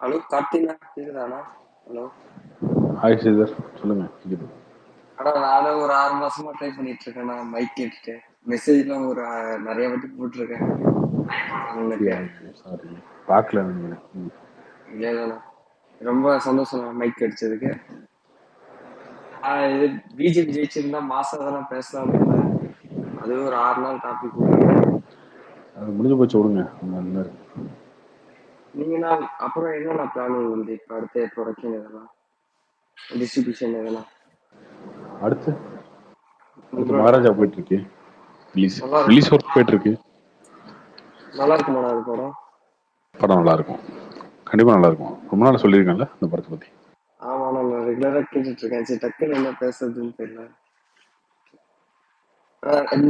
Hello கார்த்தினா கேக்குதாண்ணா? Hello. Hi Sridhar, சொல்லுங்க. கேக்குது. ஆனா நானும் ஒரு 6 மாசமா ட்ரை பண்ணிட்டு இருக்கேண்ணா மைக் கேட்டுட்டு. மெசேஜ்லாம் ஒரு நிறைய வாட்டி போட்டிருக்கேன் உங்களுக்கு. சாரி, பார்க்கல நீங்க. இல்லைண்ணா, ரொம்ப சந்தோஷம் மைக் கிடைச்சதுக்கு. இது பிஜேபி ஜெயிச்சிருந்தா மாசம் தானே பேசலாம்னு இருந்தேன். அது ஒரு 6 நாள் டாபிக் விட்டாங்க. அது முடிஞ்சு போச்சு, விடுங்க. நீங்கண்ணா அப்புறம் என்னண்ணா பிளான் வந்து இப்போ அடுத்த ப்ரொடக்ஷன் எதனா டிஸ்ட்ரிபியூஷன் எதனா? அடுத்து மகாராஜா போயிட்டு இருக்கு. ரிலீஸ் ஒர்க் போயிட்டு இருக்கு. நல்லா இருக்குமாண்ணா அது படம்? படம் நல்லா இருக்கும், கண்டிப்பா நல்லா இருக்கும். ரொம்ப நாள் சொல்லியிருக்கேன்ல இந்த படத்தை பத்தி. ஆமா, நான் ரெகுலரா கேட்டுட்டு இருக்கேன். சரி, டக்குன்னு என்ன பேசுறதுன்னு தெரியல.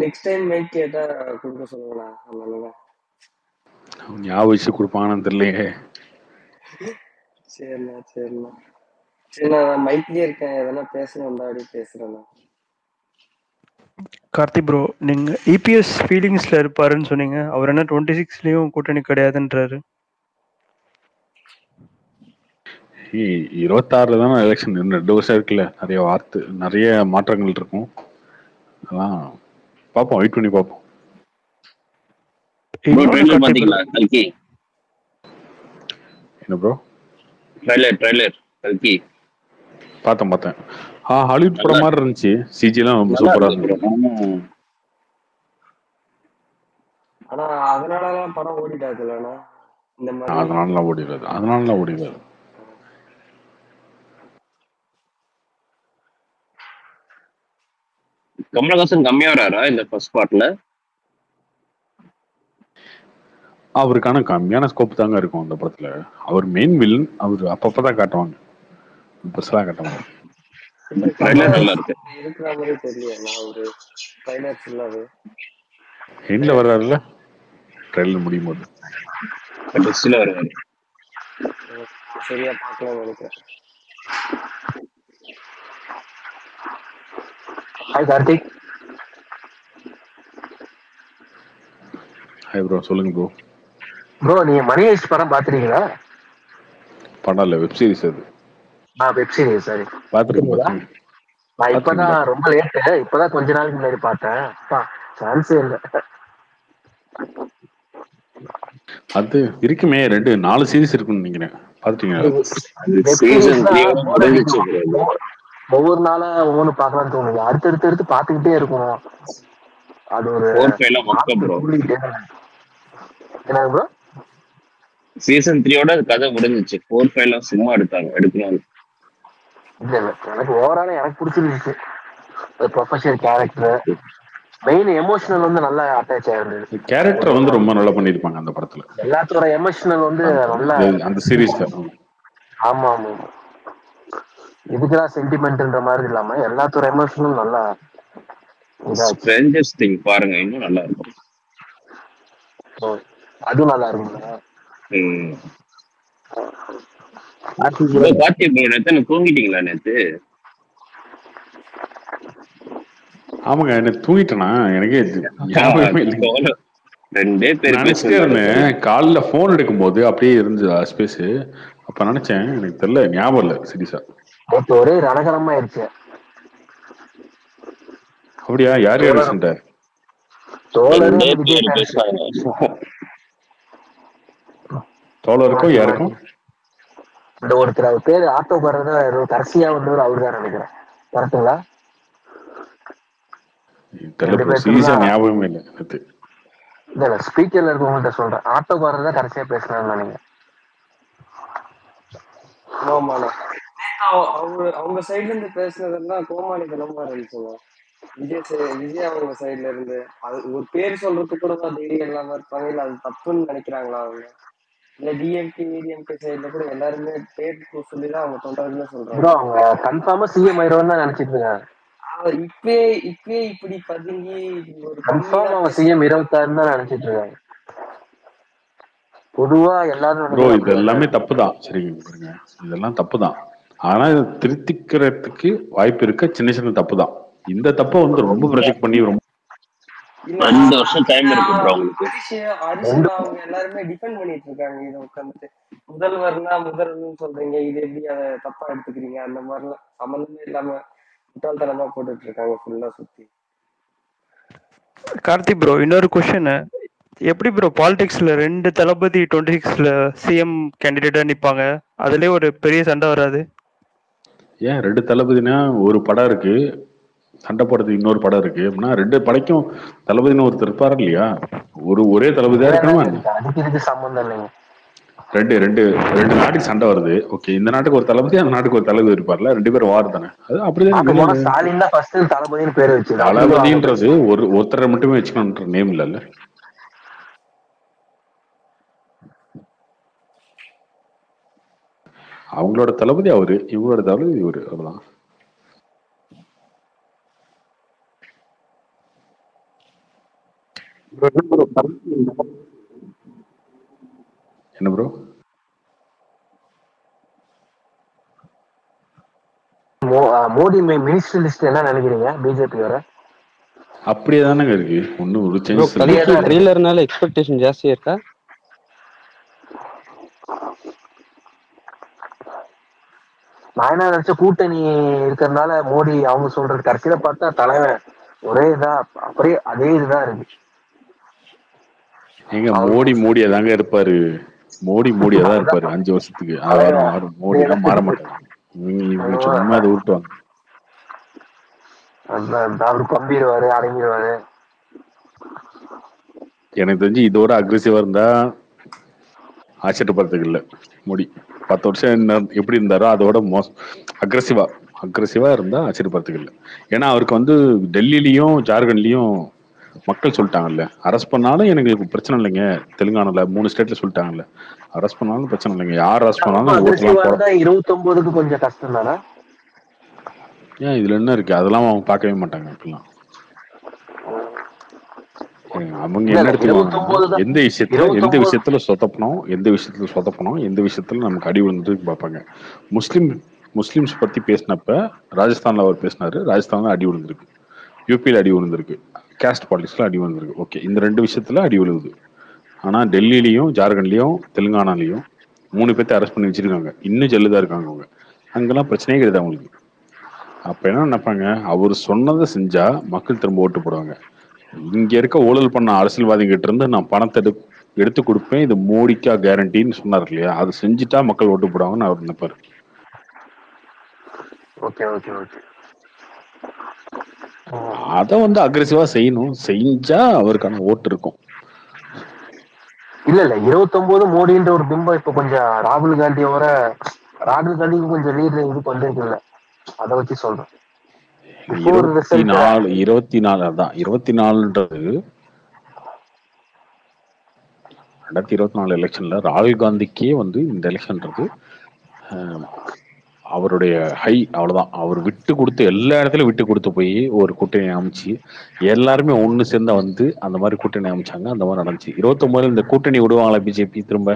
நெக்ஸ்ட் டைம் மைக் கேட்டா கொடுக்க சொல்லுங்களா? அதனால ஞாபகம் வச்சு கொடுப்பாங்கன்னு தெரியலையே. சரிண்ணா சரிண்ணா சரிண்ணா, நான் மைக்லயே இருக்கேன். எதனா பேசணும் வந்தா அப்படி பேசுறேண்ணா. கார்த்தி ப்ரோ, நீங்க இபிஎஸ் ஃபீலிங்ஸ்ல இருப்பாருன்னு சொன்னீங்க. அவர் என்ன 26லயும் கூட்டணி கிடையாதுன்றாரு. 26 தானே எலெக்ஷன், 2 வருஷம் இருக்குல்ல. நிறைய மாற்றங்கள் இருக்கும். அதான் பார்ப்போம், வெயிட் பண்ணி பார்ப்போம். என்ன ப்ரோ? ட்ரைலர் கல்கி பார்த்தேன். ஹாலிவுட் படம் மாதிரி இருந்துச்சு. சிஜிலாம் ரொம்ப சூப்பரா இருந்துச்சு. ஆனா அதனாலலாம் படம் ஓடிடாதுல்லண்ணா இந்த மாதிரி? அதனால ஓடிடாது. கமலஹாசன் கம்மியா வராரா இந்த ஃபர்ஸ்ட் பார்ட்ல? அவருக்கான கம்மியான ஸ்கோப் தாங்க இருக்கும் அந்த படத்துல. அவர் மெயின் வில்லன். அவர் அப்பப்பதான் காட்டுவாங்க, பெருசா காட்டுவாங்க. இருக்கிற மாதிரி தெரியல. ஒரு ட்ரைலர் ஃபுல்லாவே எண்ட்ல வர்றாருல, ட்ரைலர் முடியும் போது வருவாரு. சரியா பார்க்கலாம் நினைக்கிறேன். ஹாய் கார்த்திக். ஹாய் ப்ரோ, சொல்லுங்க ப்ரோ. ப்ரோ, நீங்க மணி ஹெய்ஸ்ட் படம் பாத்துறீங்களா? படம் இல்ல, வெப் சீரிஸ் அது. Web series. சரி, பாத்துருக்கீங்களா? நான் இப்பதான் ரொம்ப லேட்டு, இப்பதான் கொஞ்ச நாளைக்கு முன்னாடி பார்த்தேன். சான்ஸே இல்லை. அது இருக்குமே, 4 சீரிஸ் இருக்குன்னு நினைக்கிறேன். பாத்துட்டீங்களா? ஒவ்வொரு நாளா ஒவ்வொன்னு பாக்கலாம்னு தோணுது. அடுத்தடுத்து பாத்துக்கிட்டே இருக்கணும். அது ஒரு என்ன ப்ரோ? சீசன் 3யோட கதை முடிஞ்சிச்சு. 4, 5 சும்மா எடுக்கணும். இல்ல எனக்கு ஓவரால எனக்கு பிடிச்சிருந்துச்சு. ப்ரொஃபஷனல் கேரக்டர், மெயின் எமோஷனல் வந்து நல்லா அட்டாச் ஆயிருந்தது. கேரக்டர் வந்து ரொம்ப நல்லா பண்ணிருப்பாங்க அந்த படத்துல. எல்லாத்தோட எமோஷனல் வந்து நல்லா அந்த சீரிஸ்ல. ஆமா ஆமா, இதுக்குதான் சென்டிமெண்ட்ன்ற மாதிரி இல்லாம எல்லாத்தோட எமோஷனல் நல்லா. ஸ்ட்ரேஞ்சர்ஸ் திங்ஸ் பாருங்க, இன்னும் நல்லா இருக்கும். அதுவும் நல்லா இருக்குங்களா? கார்த்தி ப்ரோ, நேத்து தூங்கிட்டீங்களா? நேத்து ஆமாங்க, என்ன தூங்கிட்டேனா? எனக்கே ஞாபகமே இல்லை. 2 பேர் நினைச்சிட்டே இருந்தேன். காலைல போன் எடுக்கும் போது அப்படியே இருந்துச்சு ஸ்பேஸ். அப்ப நினைச்சேன், எனக்கு தெரியல, ஞாபகம் இல்ல சீரியஸா. ஒரே ரணகரமா ஆயிடுச்சு. அப்படியா? யார் ரீசெண்டா? தோழருக்கும் யாருக்கும்? இந்த ஒருத்தர் அவர் பேரு ஆட்டோ காரர் தான் கடைசியா வந்தவர், அவரு தான் நினைக்கிறேன். கரெக்டுங்களா? ஞாபகமே இல்லை. இல்ல ஸ்பீக்கர்ல இருக்கவங்கள்ட்ட சொல்றேன். ஆட்டோ காரர் தான் கடைசியா பேசினான்னு நினைக்கிறேன். அவங்க சைட்ல இருந்து பேசுனதெல்லாம் கோமாளித்தனமா இருந்துச்சுங்க. விஜய் அவங்க சைட்ல இருந்து அது ஒரு பேர் சொல்றதுக்கு கூட தைரியம் இல்லாம இருப்பாங்க. இல்ல அது தப்புன்னு நினைக்கிறாங்களா அவங்க? இல்ல டிஎம்கே ஏடிஎம்கே சைட்ல கூட எல்லாருமே பேர் சொல்லிதான் அவங்க தொண்டர்களே சொல்றாங்க. அவங்க கன்ஃபார்மா சிஎம் ஆயிடுவான்னு தான் நினைச்சிட்டு இருக்காங்க. இப்பவே இப்படி பதுங்கி ஒரு கன்ஃபார்ம் அவங்க சிஎம் 26 தான் நினைச்சிட்டு இருக்காங்க. பொதுவா எல்லாரும் இது எல்லாமே தப்புதான். சரிங்க, இதெல்லாம் தப்புதான். ஆனா இதை திருத்திக்கிறதுக்கு வாய்ப்பு இருக்க சின்ன சின்ன தப்பு தான். இந்த தப்பை வந்து ரொம்ப ப்ரொஜெக்ட் பண்ணி ரொம்ப இல்ல 2 வருஷம் டைம் இருக்கு ப்ரோ உங்களுக்கு. ஹரிஷன் அவங்க எல்லாருமே டிஃபெண்ட் பண்ணிட்டு இருக்காங்க இதை உட்காந்துட்டு. முதல்வர்னா முதல்வர்னு சொல்றீங்க, இது எப்படி அதை தப்பா எடுத்துக்கிறீங்க? அந்த மாதிரிலாம் சம்மந்தமே இல்லாம முட்டாள்தனமா போட்டுட்டு இருக்காங்க ஃபுல்லா சுத்தி. கார்த்தி ப்ரோ, இன்னொரு கொஸ்டின். எப்படி ப்ரோ பாலிடிக்ஸ்ல 2 தளபதி 26ல சிஎம் கேண்டிடேட்டா நிப்பாங்க? அதுலயே ஒரு பெரிய சண்டை வராது? ஏன் 2 தளபதினா ஒரு படம் இருக்கு, சண்டை போடுறதுக்கு இன்னொரு படம் இருக்கு அப்படின்னா 2 படைக்கும் தளபதினு ஒருத்தர் இருப்பாரு இல்லையா? ஒரே தளபதியா இருக்கணுமா? அதுக்கு இதுக்கு சம்பந்தம் இல்லைங்க. ரெண்டு நாட்டுக்கு சண்டை வருது. ஓகே, இந்த நாட்டுக்கு ஒரு தளபதி, அந்த நாட்டுக்கு ஒரு தளபதி இருப்பார்ல, 2 பேரும் வார் தானே. அது அப்படிதான். ஸ்டாலின் தான் ஃபர்ஸ்ட் தளபதினு பேர் வச்சு. தளபதின்றது ஒருத்தரை மட்டுமே வச்சுக்கணுன்ற நேம் இல்ல. அவங்களோட தளபதி அவரு, இவங்களோட தளபதி இவரு, அவ்வளவுதான். என்ன ப்ரோ? மோடி மினிஸ்டர் லிஸ்ட் என்ன நினைக்கிறீங்க? பிஜேபி வர அப்படியே தானங்க இருக்கு, ஒன்னும் ஒரு சேஞ்ச் இல்ல. ட்ரெய்லர்னால எக்ஸ்பெக்டேஷன் ஜாஸ்தியா இருக்கா? நான் என்ன நினைச்ச, கூட்டணி இருக்கிறதுனால மோடி அவங்க சொல்றது கடைசியில பார்த்தா தலைவன் ஒரே இதா அப்படியே அதே இதுதான் இருக்கு. எங்க மோடியா தாங்க இருப்பாரு, மோடியா தான் இருப்பாரு 5 வருஷத்துக்கு. மோடி எல்லாம் மாற மாட்டாங்க. இவங்க சும்மா அதை விட்டுவாங்க. அவரு கம்பிடுவாரு, அடங்கிடுவாரு. எனக்கு தெரிஞ்சு இதோட அக்ரெசிவா இருந்தா ஆச்சரியப்படுறதுக்கு இல்ல. மோடி 10 வருஷம் எப்படி இருந்தாரோ அதோட அக்ரெசிவா இருந்தா ஆச்சரியப்படுறதுக்கு இல்லை. ஏன்னா அவருக்கு வந்து டெல்லியிலயும் ஜார்க்கண்ட்லயும் மக்கள் சொல்லிட்டாங்கல்ல, அரெஸ்ட் பண்ணாலும் எனக்கு பிரச்சனை இல்லைங்க. தெலுங்கானால 3 ஸ்டேட்ல சொல்லிட்டாங்கல்ல, அரெஸ்ட் பண்ணாலும் பிரச்சனை இல்லைங்க, யார் அரெஸ்ட் பண்ணாலும் ஓட்டுலாம் போட. 29க்கு கொஞ்சம் கஷ்டம் தானே. ஏன் இதுல என்ன இருக்கு? அதெல்லாம் அவங்க பார்க்கவே மாட்டாங்க. அப்படிலாம் அவங்க என்ன எடுத்துக்குவாங்க, எந்த விஷயத்துல சொதப்பணும், எந்த விஷயத்துல நமக்கு அடி விழுந்துட்டு பார்ப்பாங்க. முஸ்லிம்ஸ் பத்தி பேசினப்ப ராஜஸ்தான்ல அவர் பேசினாரு, ராஜஸ்தான்ல அடி விழுந்திருக்கு, யூபியில அடி விழுந்திருக்கு, கேஸ்ட் பாலிடிக்ஸ்ல அடி விழுந்திருக்கு. ஓகே, இந்த 2 விஷயத்துல அடி விழுகுது. ஆனா டெல்லியிலயும் ஜார்க்கண்ட்லயும் தெலுங்கானாலையும் 3 பேர்த்த அரெஸ்ட் பண்ணி வச்சிருக்காங்க, இன்னும் ஜெல்லுதான் இருக்காங்க அவங்க. அங்கெல்லாம் பிரச்சனையே கிடையாது அவங்களுக்கு. அப்ப என்ன நினைப்பாங்க, அவர் சொன்னதை செஞ்சா மக்கள் திரும்ப ஓட்டு போடுவாங்க. இங்க இருக்க ஊழல் பண்ண அரசியல்வாதிகிட்ட இருந்து நான் பணத்தை எடுத்து கொடுப்பேன், இது மோடிக்கா கேரண்டின்னு சொன்னார் இல்லையா, அது செஞ்சுட்டா மக்கள் ஓட்டு போடுவாங்கன்னு அவர் நினைப்பாரு. அத வந்து அக்ரெசிவா செய்யணும், செஞ்சா அவருக்கான ஓட்டு இருக்கும். இல்ல 29 மோடின்ற ஒரு பிம்பம் இப்ப கொஞ்சம் ராகுல் காந்திக்கு கொஞ்சம் லீடர் இதுக்கு வந்திருக்குல்ல, அதை வச்சு சொல்றேன். 24 அதான் 24ன்றது 2024 எலெக்ஷன்ல ராகுல் காந்திக்கே வந்து இந்த எலெக்ஷன்றது அவருடைய ஹை, அவ்வளவுதான். அவர் விட்டு கொடுத்து எல்லா இடத்துலயும் விட்டு கொடுத்து போய் ஒரு கூட்டணி அமைச்சு எல்லாருமே ஒண்ணு சேர்ந்தா வந்து அந்த மாதிரி கூட்டணி அமைச்சாங்க. அந்த மாதிரி நடந்துச்சு. 29 இந்த கூட்டணி விடுவாங்களா பிஜேபி திரும்ப?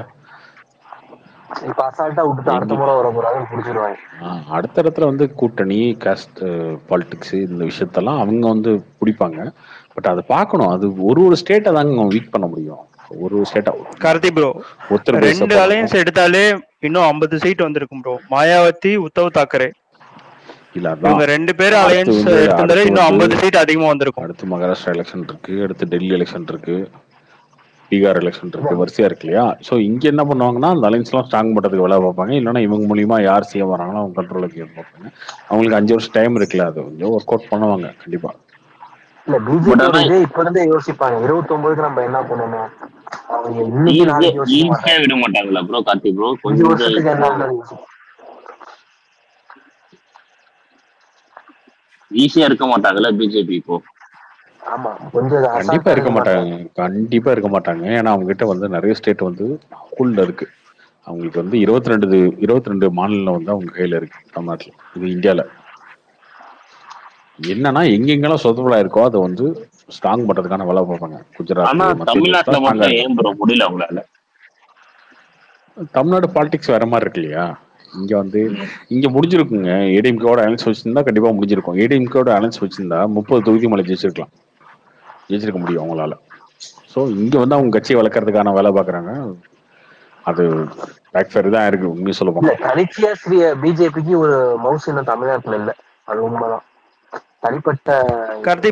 அடுத்த இடத்துல வந்து கூட்டணி, காஸ்ட் பாலிடிக்ஸ், இந்த விஷயத்தெல்லாம் அவங்க வந்து பிடிப்பாங்க. பட் அதை பார்க்கணும், அது ஒரு ஸ்டேட்டை தாங்க வீக் பண்ண முடியும். ஒரு ஸ்டேட்டா கார்த்தி ப்ரோ, 2 அலையன்ஸ் எடுத்தாலே இன்னும் 50 சீட் வந்திருக்கும் ப்ரோ. மாயாவதி, உத்தவ் தாக்கரே, இல்ல இவங்க 2 பேரும் அலையன்ஸ் எடுத்தாலே இன்னும் 50 சீட் அதிகமா வந்திருக்கும். அடுத்து மகாராஷ்டிரா எலெக்ஷன் இருக்கு, அடுத்து டெல்லி எலெக்ஷன் இருக்கு, பீகார் எலெக்ஷன் இருக்கு, வரிசையா இருக்கு இல்லையா? ஸோ இங்க என்ன பண்ணுவாங்கன்னா அந்த அலைன்ஸ் எல்லாம் ஸ்ட்ராங் பண்றதுக்கு வேலை பார்ப்பாங்க. இல்லைன்னா இவங்க மூலியமா யார் செய்ய வராங்களோ அவங்க கண்ட்ரோலுக்கு பார்ப்பாங்க. அவங்களுக்கு 5 வருஷம் டைம் இருக்குல்ல, அது கொஞ்சம் ஒர்க் அவுட் பண்ணுவாங்க கண்டிப்பா. இல்ல பிஜேபி இப்ப இருந்தே யோசிப்பாங்க 29க்கு நம்ம என்ன பண்ணணும். ஈஸியா விட மாட்டாங்களா ப்ரோ? கார்த்தி ப்ரோ கொஞ்சம் ஈஸியா இருக்க மாட்டாங்கல்ல பிஜேபி இப்போ? கண்டிப்பா இருக்க மாட்டாங்க. ஏன்னா அவங்க கிட்ட வந்து நிறைய ஸ்டேட் வந்து ஹோல்ட்ல இருக்கு. அவங்களுக்கு வந்து 22 மாநிலம் வந்து அவங்க கையில இருக்கு தமிழ்நாட்டுல. இது இந்தியால என்னன்னா எங்கெங்கெல்லாம் சொதப்பலா இருக்கோ அதை வந்து ஸ்ட்ராங் பண்றதுக்கான வேலை பார்ப்பாங்க. குஜராத், தமிழ்நாட்டுல மட்டும் ஏன் ப்ரோ முடியல அவங்களால? தமிழ்நாடு பாலிடிக்ஸ் வேற மாதிரி இருக்கு இல்லையா? இங்க வந்து இங்க முடிஞ்சிருக்குங்க. ஏடிஎம்கேவோட அலைன்ஸ் வச்சிருந்தா கண்டிப்பா முடிஞ்சிருக்கும். ஏடிஎம்கேவோட அலைன்ஸ் வச்சிருந்தா 30 தொகுதி மேல ஜெயிச்சிருக்கலாம். ஜெயிச்சிருக்க முடியும் அவங்களால. ஸோ இங்க வந்து அவங்க கட்சியை வளர்க்கறதுக்கான வேலை பார்க்குறாங்க. அது பேக் ஃபேர் தான் இருக்கு உண்மையை சொல்ல இல்ல போனா. தனிச்சையா பிஜேபிக்கு ஒரு மவுஸ் இன்னும் தமிழ்நாட்டுல இல்ல, அது உண்மைதான். தனிப்பட்ட கார்த்தி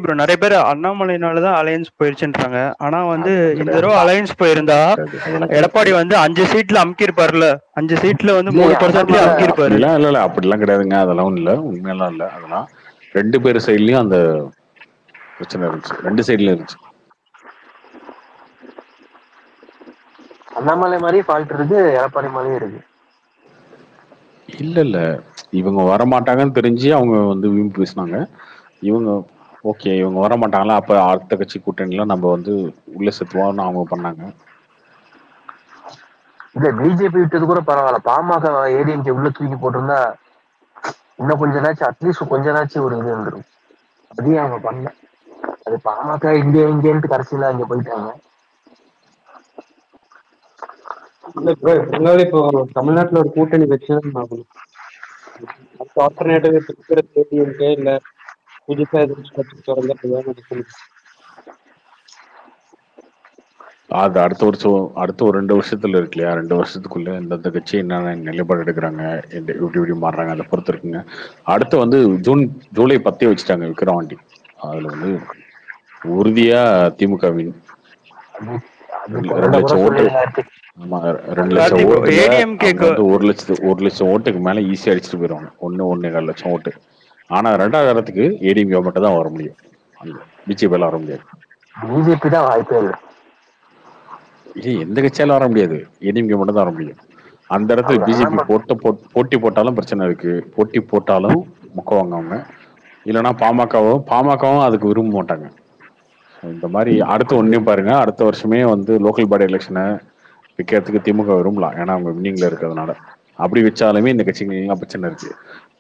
ப்ரோ நிறைய பேர் அண்ணாமலைனாலதான் அலையன்ஸ் போயிருச்சுன்றாங்க. ஆனா வந்து அதெல்லாம் இந்த கிடையாது. தடவை அலையன்ஸ் போயிருந்தா அதெல்லாம் எடப்பாடி கிடையாது. வந்து 5 சீட்ல அமுக்கிருப்பாருல, 5 சீட்ல வந்து இல்லையா 3% அமுக்கிருப்பாரு. அப்படிலாம் இல்ல அப்படிலாம் கிடையாதுங்க. அதெல்லாம் ஒன்றும் இல்லை, உண்மையெல்லாம் இல்லை. அதெல்லாம் 2 பேர் சைட்லயும் அந்த பிரச்சனை இருந்துச்சு, 2 சைட்லயும் இருந்துச்சு. அண்ணாமலை மாதிரியே ஃபால்ட் இருக்கு, எடப்பாடி மாதிரியே இருக்கு. இல்ல இல்ல, இவங்க வரமாட்டாங்கன்னு தெரிஞ்சு அவங்க வந்து வீம்பு பேசினாங்க. இவங்க ஓகே இவங்க வரமாட்டாங்களா, அப்ப அடுத்த கட்சி கூட்டணிலாம் நம்ம வந்து உள்ள செத்துவோம்னு அவங்க பண்ணாங்க. இல்ல பிஜேபி விட்டது கூட பரவாயில்ல, பாமக ஏடிஎம்கே உள்ள தூக்கி போட்டிருந்தா இன்னும் கொஞ்ச நாச்சும் அட்லீஸ்ட் கொஞ்ச நாச்சும் ஒரு இது இருந்துரும். அதையும் அவங்க பண்ணல. அது பாமக இங்கேன்ட்டு கடைசியில அங்க போயிட்டாங்க. இல்ல ப்ரோ, இருந்தாலும் இப்போ தமிழ்நாட்டுல ஒரு கூட்டணி வச்சுதான் ஆகணும். ஆல்டர்னேட்டிவ் இருக்கிற ஏடிஎம்கே இல்ல புதுசா எதிர்த்து கட்சி திறந்தா அது அடுத்த ஒரு 2 வருஷத்துல இருக்கு இல்லையா, 2 வருஷத்துக்குள்ள எந்தெந்த கட்சி என்னென்ன நிலைப்பாடு எடுக்கிறாங்க, எப்படி மாறுறாங்க, அதை பொறுத்து இருக்குங்க. அடுத்து வந்து ஜூலை 10 வச்சுட்டாங்க விக்கிரவாண்டி. அதுல வந்து உறுதியா திமுக வின். 2 லட்சம் ஓட்டு. ஆமா 2 லட்சம் ஓட்டுல அவங்க வந்து 1 லட்சம் ஓட்டுக்கு மேல ஈஸியா அடிச்சுட்டு போயிருவாங்க. 1.25 லட்சம் ஓட்டு. ஆனா 2வது இடத்துக்கு ஏடிஎம்கே மட்டும் தான் வர முடியும், அங்க பிஜேபி வர முடியாது. பிஜேபி தான் வாய்ப்பே இல்லை. எந்த கட்சியாலும் வர முடியாது, ஏடிஎம்கே மட்டும் தான் வர முடியும். அந்த இடத்துல பிஜேபி போட்டி போட்டாலும் பிரச்சனை இருக்கு. போட்டி போட்டாலும் முக்குவாங்க அவங்க. இல்லைன்னா பாமகவும் அதுக்கு விரும்ப மாட்டாங்க. இந்த மாதிரி அடுத்து ஒன்னையும் பாருங்க, அடுத்த வருஷமே வந்து லோக்கல் பாடி எலெக்ஷனை வைக்கிறதுக்கு திமுக விரும்பலாம், ஏன்னா அவங்க வின்னிங்ல இருக்கிறதுனால. அப்படி வச்சாலுமே இந்த கட்சிகள்லாம் பிரச்சனை இருக்கு.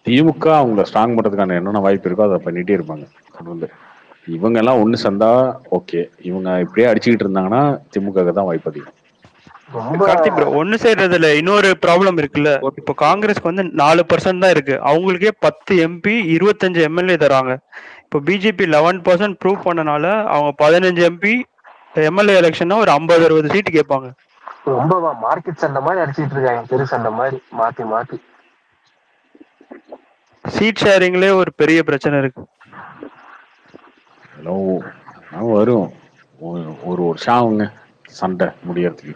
திமுக அவங்க ஸ்ட்ராங் பண்றதுக்கான என்னென்ன வாய்ப்பு இருக்கோ அதை பண்ணிட்டே இருப்பாங்க தொடர்ந்து. இவங்க எல்லாம் ஒண்ணு சேர்ந்தா ஓகே, இவங்க இப்படியே அடிச்சுக்கிட்டு இருந்தாங்கன்னா திமுக தான் வாய்ப்பு அதிகம். கார்த்தி ப்ரோ, ஒண்ணு சேர்றதுல இன்னொரு ப்ராப்ளம் இருக்குல்ல. இப்போ காங்கிரஸ்க்கு வந்து 4% தான் இருக்கு, அவங்களுக்கே 10 MP 25 MLA தராங்க. இப்போ பிஜேபி 11% ப்ரூவ் பண்ணனால அவங்க 15 MP MLA எலெக்ஷன்னா ஒரு 50-60 சீட்டு கேட்பாங்க. ரொம்ப மார்க்கெட் சண்டை மாதிரி அடிச்சிட்டு இருக்காங்க, தெரு சண்டை மாதிரி மாத்தி மாத்தி. சீட் ஷேரிங்லயே ஒரு பெரிய பிரச்சனை இருக்கு. வரும் ஒரு வருஷம் ஆகுங்க சண்டை முடியறதுக்கு.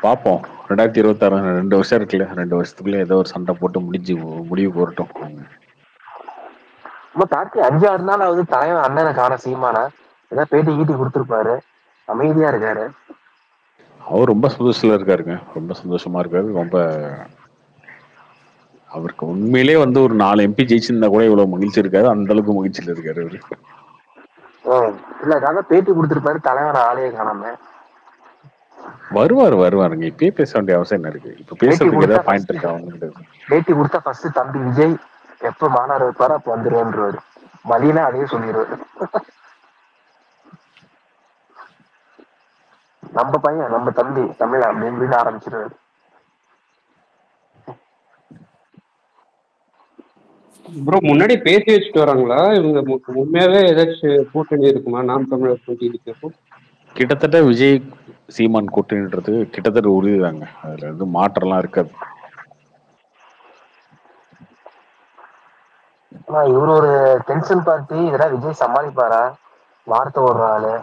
பார்ப்போம் 2026 2 வருஷம் இருக்குல்ல, 2 வருஷத்துக்குள்ள ஏதோ ஒரு சண்டை போட்டு முடிவு போறட்டும். தாத்தி 5-6 நாள் ஆகுது தலைவன் அண்ணனை காண, சீமானா ஏதாவது பேட்டி கீட்டி கொடுத்துருப்பாரு, அமைதியா இருக்காரு. அவர் ரொம்ப சந்தோஷத்துல இருக்காருங்க, ரொம்ப சந்தோஷமா இருக்காரு. ரொம்ப அவருக்கு உண்மையிலே வந்து ஒரு 4 MP ஜெயிச்சிருந்தா கூட இவ்வளவு மகிழ்ச்சி இருக்காது, அந்த அளவுக்கு மகிழ்ச்சியில இருக்காரு அவரு. இல்ல அதான் பேட்டி கொடுத்துருப்பாரு, தலைவன் ஆளையே காணாம. வருவாருங்க, இப்பயே பேச வேண்டிய அவசியம் என்ன இருக்கு? இப்ப பேசுறதுக்கு ஏதாவது பாயிண்ட் இருக்கா? பேட்டி கொடுத்தா ஃபர்ஸ்ட் தம்பி விஜய் எப்ப மாநாடு வைப்பாரு அப்ப வந்துருவாரு, மதியனா அதையே சொல்லிடுவாரு. நம்ம பையன் நம்ம தம்பி தமிழ் அப்படின்னு ஆரம்பிச்சிருவாரு. ப்ரோ முன்னாடி பேசி வச்சுட்டு வராங்களா இவங்க? உண்மையாவே ஏதாச்சும் கூட்டணி இருக்குமா நாம் தமிழர் கூட்டணி? கிட்டத்தட்ட விஜய் சீமான் கூட்டணின்றது கிட்டத்தட்ட உறுதிதாங்க, அதுல இருந்து மாற்றம்லாம் இருக்காது. இவரு ஒரு டென்ஷன் பார்ட்டி, இதெல்லாம் விஜய் சமாளிப்பாரா? வார்த்தை ஓடுற ஆளு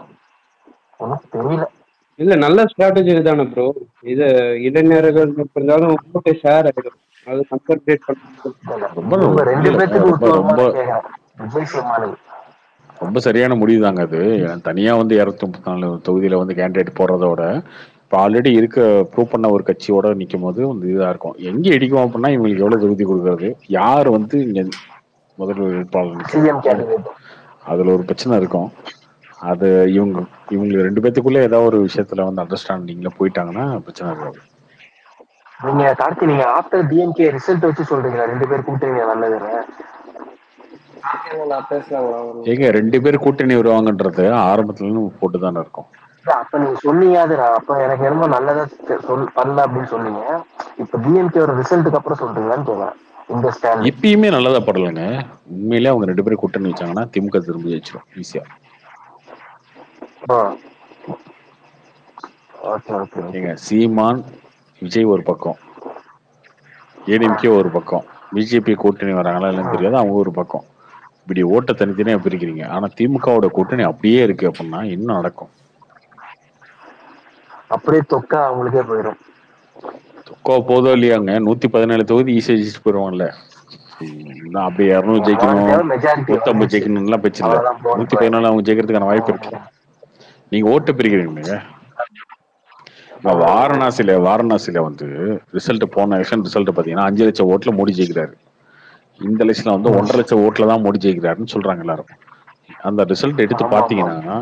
ஒன்னும் தெரியல. இல்ல நல்ல ஸ்ட்ராட்டஜி தானே ப்ரோ இது. இளைஞர்கள் இருந்தாலும் ஷேர் ஆயிடும், அது கன்சன்ட்ரேட் பண்ண 2 பேத்துக்கு விஜய் சீமானுக்கு ரொம்ப சரியான முடிவு தாங்க அது. தனியா வந்து 234 தொகுதியில வந்து கேண்டிடேட் போடுறதோட இப்போ ஆல்ரெடி இருக்க ப்ரூவ் பண்ண ஒரு கட்சியோட நிற்கும் போது வந்து இதா இருக்கும். எங்க இடிக்கும் அப்படின்னா இவங்களுக்கு எவ்வளவு தொகுதி கொடுக்கறது, யார் வந்து இங்க முதல் வேட்பாளர் நிற்கிறது, அதுல ஒரு பிரச்சனை இருக்கும். அது இவங்க 2 பேத்துக்குள்ள ஏதாவது ஒரு விஷயத்துல வந்து அண்டர்ஸ்டாண்டிங்ல போயிட்டாங்கன்னா பிரச்சனை இருக்காது. நீங்க கார்த்தி, நீங்க ஆஃப்டர் டிஎம்கே ரிசல்ட் வச்சு சொல்றீங்களா 2 பேர் கூட்டணி நல்லதுன்னு? ஏங்க 2 பேர் கூட்டணி வருவாங்கன்றது ஆரம்பத்துல போட்டுதானே இருக்கும். அப்ப நீங்க சொன்னீங்க, அது அப்ப எனக்கு என்னமோ நல்லதா பண்ணல அப்படின்னு சொன்னீங்க. இப்ப டிஎம்கேவோட ரிசல்ட்டுக்கு அப்புறம் சொல்றீங்களான்னு கேக்குறேன் இந்த ஸ்டாண்ட். இப்பயுமே நல்லதா படலைங்க. உண்மையிலே அவங்க 2 பேரும் கூட்டணி வச்சாங்கன்னா திமுக திரும்ப ஜெயிச்சிடும் ஈஸியா. ஏங்க சீமான் விஜய் ஒரு பக்கம், ஏடிஎம்கே ஒரு பக்கம், பிஜேபி கூட்டணி வராங்களா இல்லைன்னு தெரியாது, அவங்க ஒரு பக்கம். இப்படி ஓட்ட தனித்தனியா பிரிக்கிறீங்க. ஆனா திமுகவோட கூட்டணி அப்படியே இருக்கு அப்படின்னா என்ன நடக்கும்? அப்படியே தொக்கா அவங்களுக்கே போயிடும். தொக்கா போதோ இல்லையாங்க, 117 தொகுதி ஈஸியா ஜெயிச்சு போயிருவாங்கல்ல. அப்படி 200 ஜெயிக்கணும், 150 ஜெயிக்கணும்லாம் பேச்சு இல்ல. 114 அவங்க ஜெயிக்கிறதுக்கான வாய்ப்பு இருக்கு. நீங்க ஓட்டு பிரிக்கிறீங்க. வாரணாசியில வந்து ரிசல்ட் போன எலெக்ஷன் ரிசல்ட் பாத்தீங்கன்னா 5 லட்சம் ஓட்டுல மோடி ஜெயிக்கிறாரு. இந்த எலெக்ஷன்ல வந்து 1.5 லட்சம் ஓட்டுல தான் மோடி ஜெயிக்கிறாருன்னு சொல்றாங்க எல்லாரும். அந்த ரிசல்ட் எடுத்து பாத்தீங்கன்னா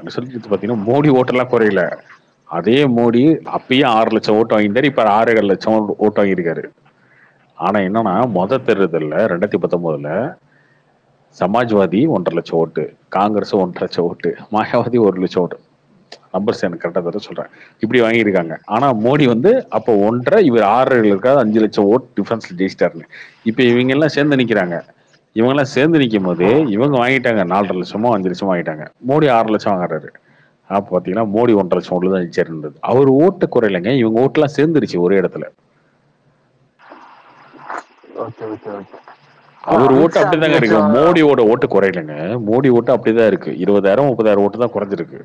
ரிசல்ட் எடுத்து பாத்தீங்கன்னா மோடி ஓட்டெல்லாம் குறையல. அதே மோடி அப்பயும் 6 லட்சம் ஓட்டு வாங்கிட்டாரு, இப்ப 6.5 லட்சம் ஓட்டு வாங்கியிருக்காரு. ஆனா என்னன்னா தேர்தல்ல 2019 சமாஜ்வாதி 1.5 லட்சம் ஓட்டு, காங்கிரஸ் 1.5 லட்சம் ஓட்டு, மாயாவதி 1 லட்சம் ஓட்டு. நம்பர்ஸ் எனக்கு கரெக்டா தர சொல்றேன். இப்படி வாங்கியிருக்காங்க. ஆனா மோடி வந்து அப்போ 1.5, இவர் 6 இருக்காது, 5 லட்சம் ஓட்டு டிஃபரன்ஸ்ல ஜெயிச்சிட்டாருன்னு. இப்ப இவங்க எல்லாம் சேர்ந்து நிக்கிறாங்க. இவங்க எல்லாம் சேர்ந்து நிக்கும் போது இவங்க வாங்கிட்டாங்க 4.5 லட்சமோ 5 லட்சமோ வாங்கிட்டாங்க. மோடி 6 லட்சம் வாங்குறாரு. அப்ப பாத்தீங்கன்னா மோடி 1.5 லட்சம் ஓட்டுல தான் ஜெயிச்சிருந்தது. அவர் ஓட்டு குறையிலைங்க, இவங்க ஓட்டு எல்லாம் சேர்ந்துருச்சு ஒரே இடத்துல. அவர் ஓட்டு அப்படிதாங்க இருக்கு. மோடியோட ஓட்டு குறையலைங்க, மோடி ஓட்டு அப்படிதான் இருக்கு. 20,000 30,000 ஓட்டு தான் குறைஞ்சிருக்கு.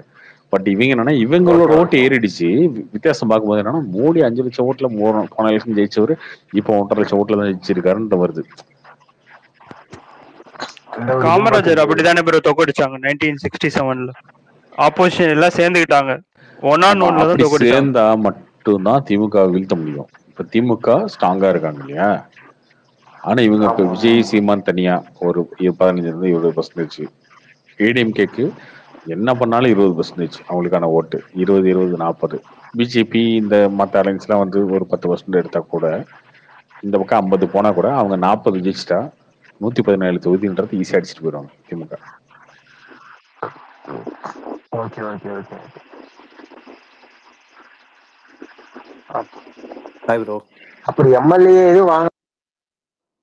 பட் இவங்க என்னன்னா இவங்களோட ஓட்டு ஏறிடுச்சு. வித்தியாசம் பார்க்கும்போது என்னன்னா மோடி 5 லட்சம் ஓட்டுல போன எலெக்ஷன் ஜெயிச்சவர் இப்போ 1.5 லட்சம் ஓட்டுல தான் ஜெயிச்சிருக்காருன்னு வருது. காமராஜர் அப்படித்தானே ப்ரோ தொக்கடிச்சாங்க 1967ல. ஆப்போசிஷன் எல்லாம் சேர்ந்துக்கிட்டாங்க, சேர்ந்தா மட்டும்தான் திமுக வீழ்த்த முடியும். இப்ப திமுக ஸ்ட்ராங்கா இருக்காங்க இல்லையா. ஆனா இவங்க இப்ப விஜய் சீமான் தனியா ஒரு 15-20%, ஏடிஎம்கேக்கு என்ன பண்ணாலும் 20% அவங்களுக்கான ஓட்டு, 20-20-40. பிஜேபி இந்த மற்ற அலைன்ஸ் எல்லாம் வந்து ஒரு 10% எடுத்தா கூட, இந்த பக்கம் 50 போனா கூட அவங்க 40 ஜெயிச்சிட்டா 117 தொகுதின்றது ஈஸியா அடிச்சுட்டு போயிடுவாங்க திமுக. அப்படி எம்எல்ஏ எதுவும் வாங்க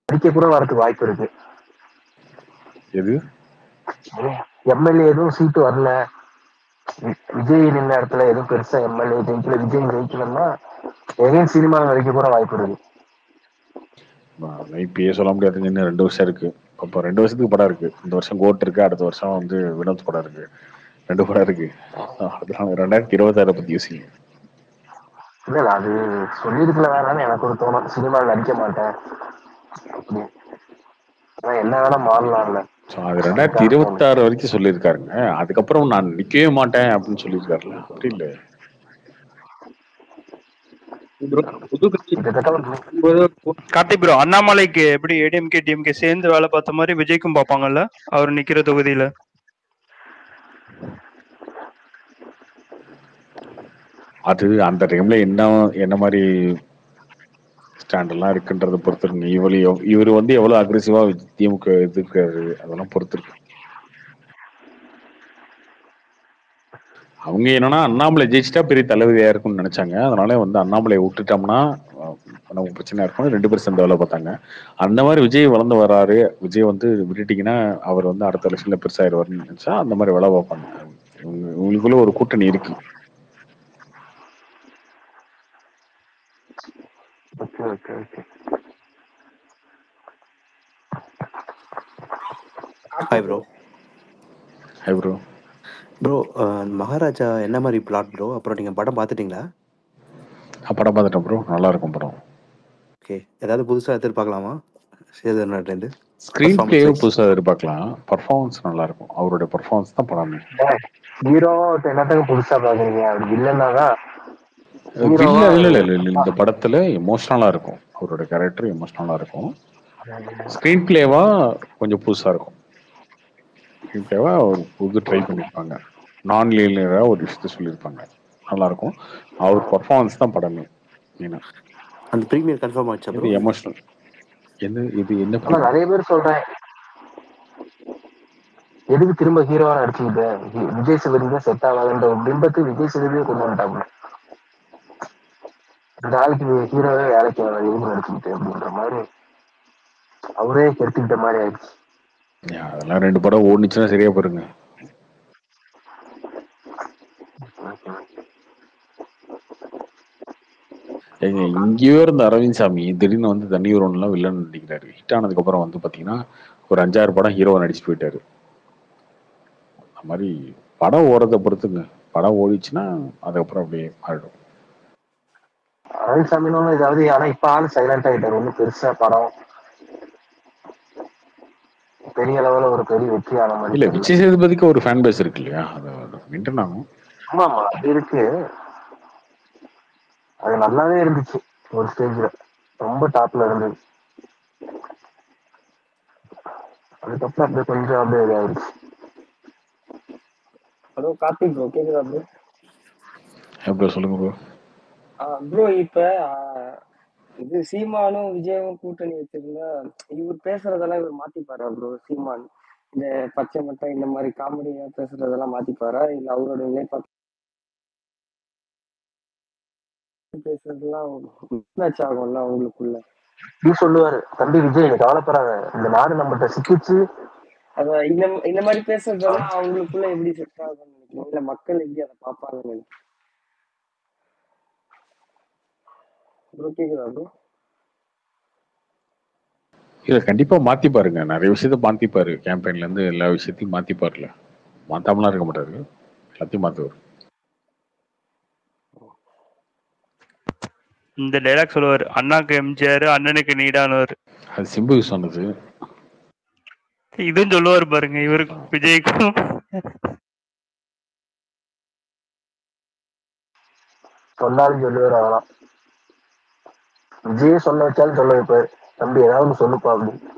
அறிக்கை கூட வரதுக்கு வாய்ப்பு இருக்கு. எது எம்எல்ஏ எதுவும் சீட்டு வரல, விஜய் நின்ன இடத்துல எதுவும் பெருசா எம்எல்ஏ ஜெயிக்கல, விஜய் ஜெயிக்கலன்னா எதையும் சினிமா நடிக்க கூட வாய்ப்பு இருக்கு. இப்பயே சொல்ல முடியாதுங்க, இன்னும் 2 வருஷம் இருக்கு. அப்போ 2 வருஷத்துக்கு படம் இருக்கு. இந்த வருஷம் கோட் இருக்கு, அடுத்த வருஷம் வந்து வினோத் படம் இருக்கு, 2 படம் இருக்கு. அதெல்லாம் 2026 பத்தி யோசிங்க. இல்ல அது சொல்லிருக்கல வேணான்னு எனக்கு ஒரு தோணும். சினிமாவில் நடிக்க மாட்டேன் அப்படி, என்ன வேணா மாறலாம்ல. அது 2026 வரைக்கும் சொல்லியிருக்காருங்க. அதுக்கப்புறம் நான் நிக்கவே மாட்டேன் அப்படின்னு சொல்லியிருக்காருல்ல, அப்படி இல்லை. கார்த்திக் ப்ரோ, அண்ணாமலைக்கு எப்படி ஏடிஎம்கே டிஎம்கே சேர்ந்து வேலை பார்த்த மாதிரி விஜய்க்கும் பார்ப்பாங்கல்ல அவர் நிக்கிற தொகுதியில? அது அந்த டைம்ல என்ன மாதிரி ஸ்டாண்ட் எல்லாம் இருக்குன்றத பொறுத்து இருக்கு. இவர் வந்து எவ்வளவு அக்ரெசிவா திமுக எதிர்க்காரு அதெல்லாம் பொறுத்து இருக்கு. அவங்க என்னன்னா அண்ணாமலை ஜெயிச்சிட்டா பெரிய தலைவலியா இருக்கும்னு நினைச்சாங்க. அதனால வந்து அண்ணாமலை விட்டுட்டோம்னா நமக்கு பிரச்சனையா இருக்கும், 2 பேரும் சேர்ந்து வேலை பார்த்தாங்க. அந்த மாதிரி விஜய் வளர்ந்து வராரு, விஜய் வந்து விட்டுட்டீங்கன்னா அவர் வந்து அடுத்த எலெக்ஷன்ல பெருசாயிருவாருன்னு நினைச்சா அந்த மாதிரி வேலை பார்ப்பாங்க. இவங்களுக்குள்ள ஒரு கூட்டணி இருக்கு. Hi bro. Hi bro. Bro Maharaja என்ன மாதிரி பிளாட் ப்ரோ? அப்புறம் நீங்க படம் பார்த்துட்டீங்களா? படம் பார்த்துட்டேன் ப்ரோ, நல்லா இருக்கும் படம். ஓகே, ஏதாவது புதுசா எதிர்பார்க்கலாமா சேதுநாட்டிலேருந்து? ஸ்கிரீன் பிளே புதுசா எதிர்பார்க்கலாம், பர்ஃபார்மன்ஸ் நல்லா இருக்கும். அவருடைய பர்ஃபார்மன்ஸ் தான் படமே. ஹீரோவா என்னத்துக்கு புதுசா பாக்குறீங்க? அப்படி வில்லனாதான் இல்ல இந்த படத்துல எமோஷனலா இருக்கும், அவரோட கேரக்டர் எமோஷனலா இருக்கும். ஸ்கிரீன் பிளேவா கொஞ்சம் புதுசா இருக்கும். ஸ்கிரீன் பிளேவா ஒரு புது ட்ரை பண்ணிருப்பாங்க, நான் லீனியரா ஒரு விஷயத்த சொல்லியிருப்பாங்க, நல்லா இருக்கும். அவர் பர்ஃபார்மன்ஸ் தான் படமே. அந்த பிரீமியர் கன்ஃபார்ம் ஆச்சா ப்ரோ? எமோஷனல் என்ன நிறைய பேர் சொல்றேன், எதுக்கு திரும்ப ஹீரோவா நடிச்சுக்கிட்டு விஜய் சேதுபதி தான் செட் ஆகாதுன்ற ஒரு பிம்பத்தை விஜய் சேதுபதியே கொண்டு வந்துட்டாங்க. இந்த ஆளுக்கு ஹீரோவே வேலைக்கு எழுதி நடிச்சுக்கிட்டு அப்படின்ற மாதிரி அவரே கெடுத்துக்கிட்ட மாதிரி ஆயிடுச்சு. அதெல்லாம் 2 படம் ஓடுனுச்சுன்னா சரியா போயிருங்க. ஏங்க இங்கேயோ இருந்த அரவிந்த் சாமி திடீர்னு வந்து தண்ணீர் ஒன்றுலாம் வில்லன் நடிக்கிறாரு. ஹிட் ஆனதுக்கு அப்புறம் வந்து பாத்தீங்கன்னா ஒரு 5-6 படம் ஹீரோவா நடிச்சுட்டு போயிட்டாரு. அந்த மாதிரி படம் ஓடுறதை பொறுத்துங்க. படம் ஓடிச்சுன்னா அதுக்கப்புறம் அப்படியே ஆயிடும். அரவிந்த் சாமின்னு ஏதாவது, ஆனா இப்ப ஆளு சைலண்ட் ஆயிட்டாரு. ஒன்னும் பெருசா படம் பெரிய அளவுல ஒரு பெரிய வெற்றி ஆன மாதிரி இல்ல தெரியல. விஜய் சேதுபதிக்கு ஒரு ஃபேன் பேஸ் இருக்கு இல்லையா, அது மெயின்டைன் ஆகும். ஆமா ஆமா அது இருக்கு. அது நல்லாவே இருந்துச்சு ஒரு ஸ்டேஜ்ல, ரொம்ப டாப்ல இருந்தது. அதுக்கப்புறம் அப்படியே கொஞ்சம் அப்படியே இதாயிருச்சு. ஹலோ கார்த்திக் ப்ரோ, கேக்குதா ப்ரோ? ப்ரோ சொல்லுங்க ப்ரோ. ப்ரோ இப்ப இது சீமானும் விஜயும் கூட்டணி வச்சிருந்தா இவர் பேசுறதெல்லாம் இவர் மாத்திப்பாரா ப்ரோ? சீமான் இந்த பச்சை மட்டை இந்த மாதிரி காமெடியா பேசுறதெல்லாம் மாத்திப்பாரா, இல்ல அவரோட நிலைப்பாடு பேசுறதெல்லாம் மேட்ச் ஆகும்ல அவங்களுக்குள்ள? நீ சொல்லுவாரு, தம்பி விஜய் நீ கவலைப்படாத, இந்த நாடு நம்மகிட்ட சிக்கிச்சு. அதான் இந்த மாதிரி பேசுறதெல்லாம் அவங்களுக்குள்ள எப்படி செட் ஆகும்னு நினைக்கிறீங்க? இல்ல மக்கள் எப்படி அதை பார்ப்பாங்கன்னு நினைக்கிறீங்க ப்ரோ? கேக்குதா ப்ரோ? இல்ல கண்டிப்பா மாத்திப்பாருங்க. நிறைய விஷயத்த மாத்திப்பாரு. கேம்பெயின்ல இருந்து எல்லா விஷயத்தையும் மாத்திப்பாருல. மாத்தாமலாம் இருக்க மாட்டாரு. எல்லாத்தையும் மாத்துவாரு. இந்த டைலாக் சொல்லுவாரு, அண்ணாக்கு எம்ஜிஆர், அண்ணனுக்கு நீடானவர். அது சிம்புக்கு சொன்னது. இதுவும் சொல்லுவாரு பாருங்க இவருக்கும் விஜய்க்கும். சொன்னாலும் சொல்லுவாரு. அதெல்லாம் விஜயே சொல்ல வச்சாலும் சொல்ல வைப்பாரு, தம்பி ஏதாவது சொல்லுப்பா அப்படின்னு.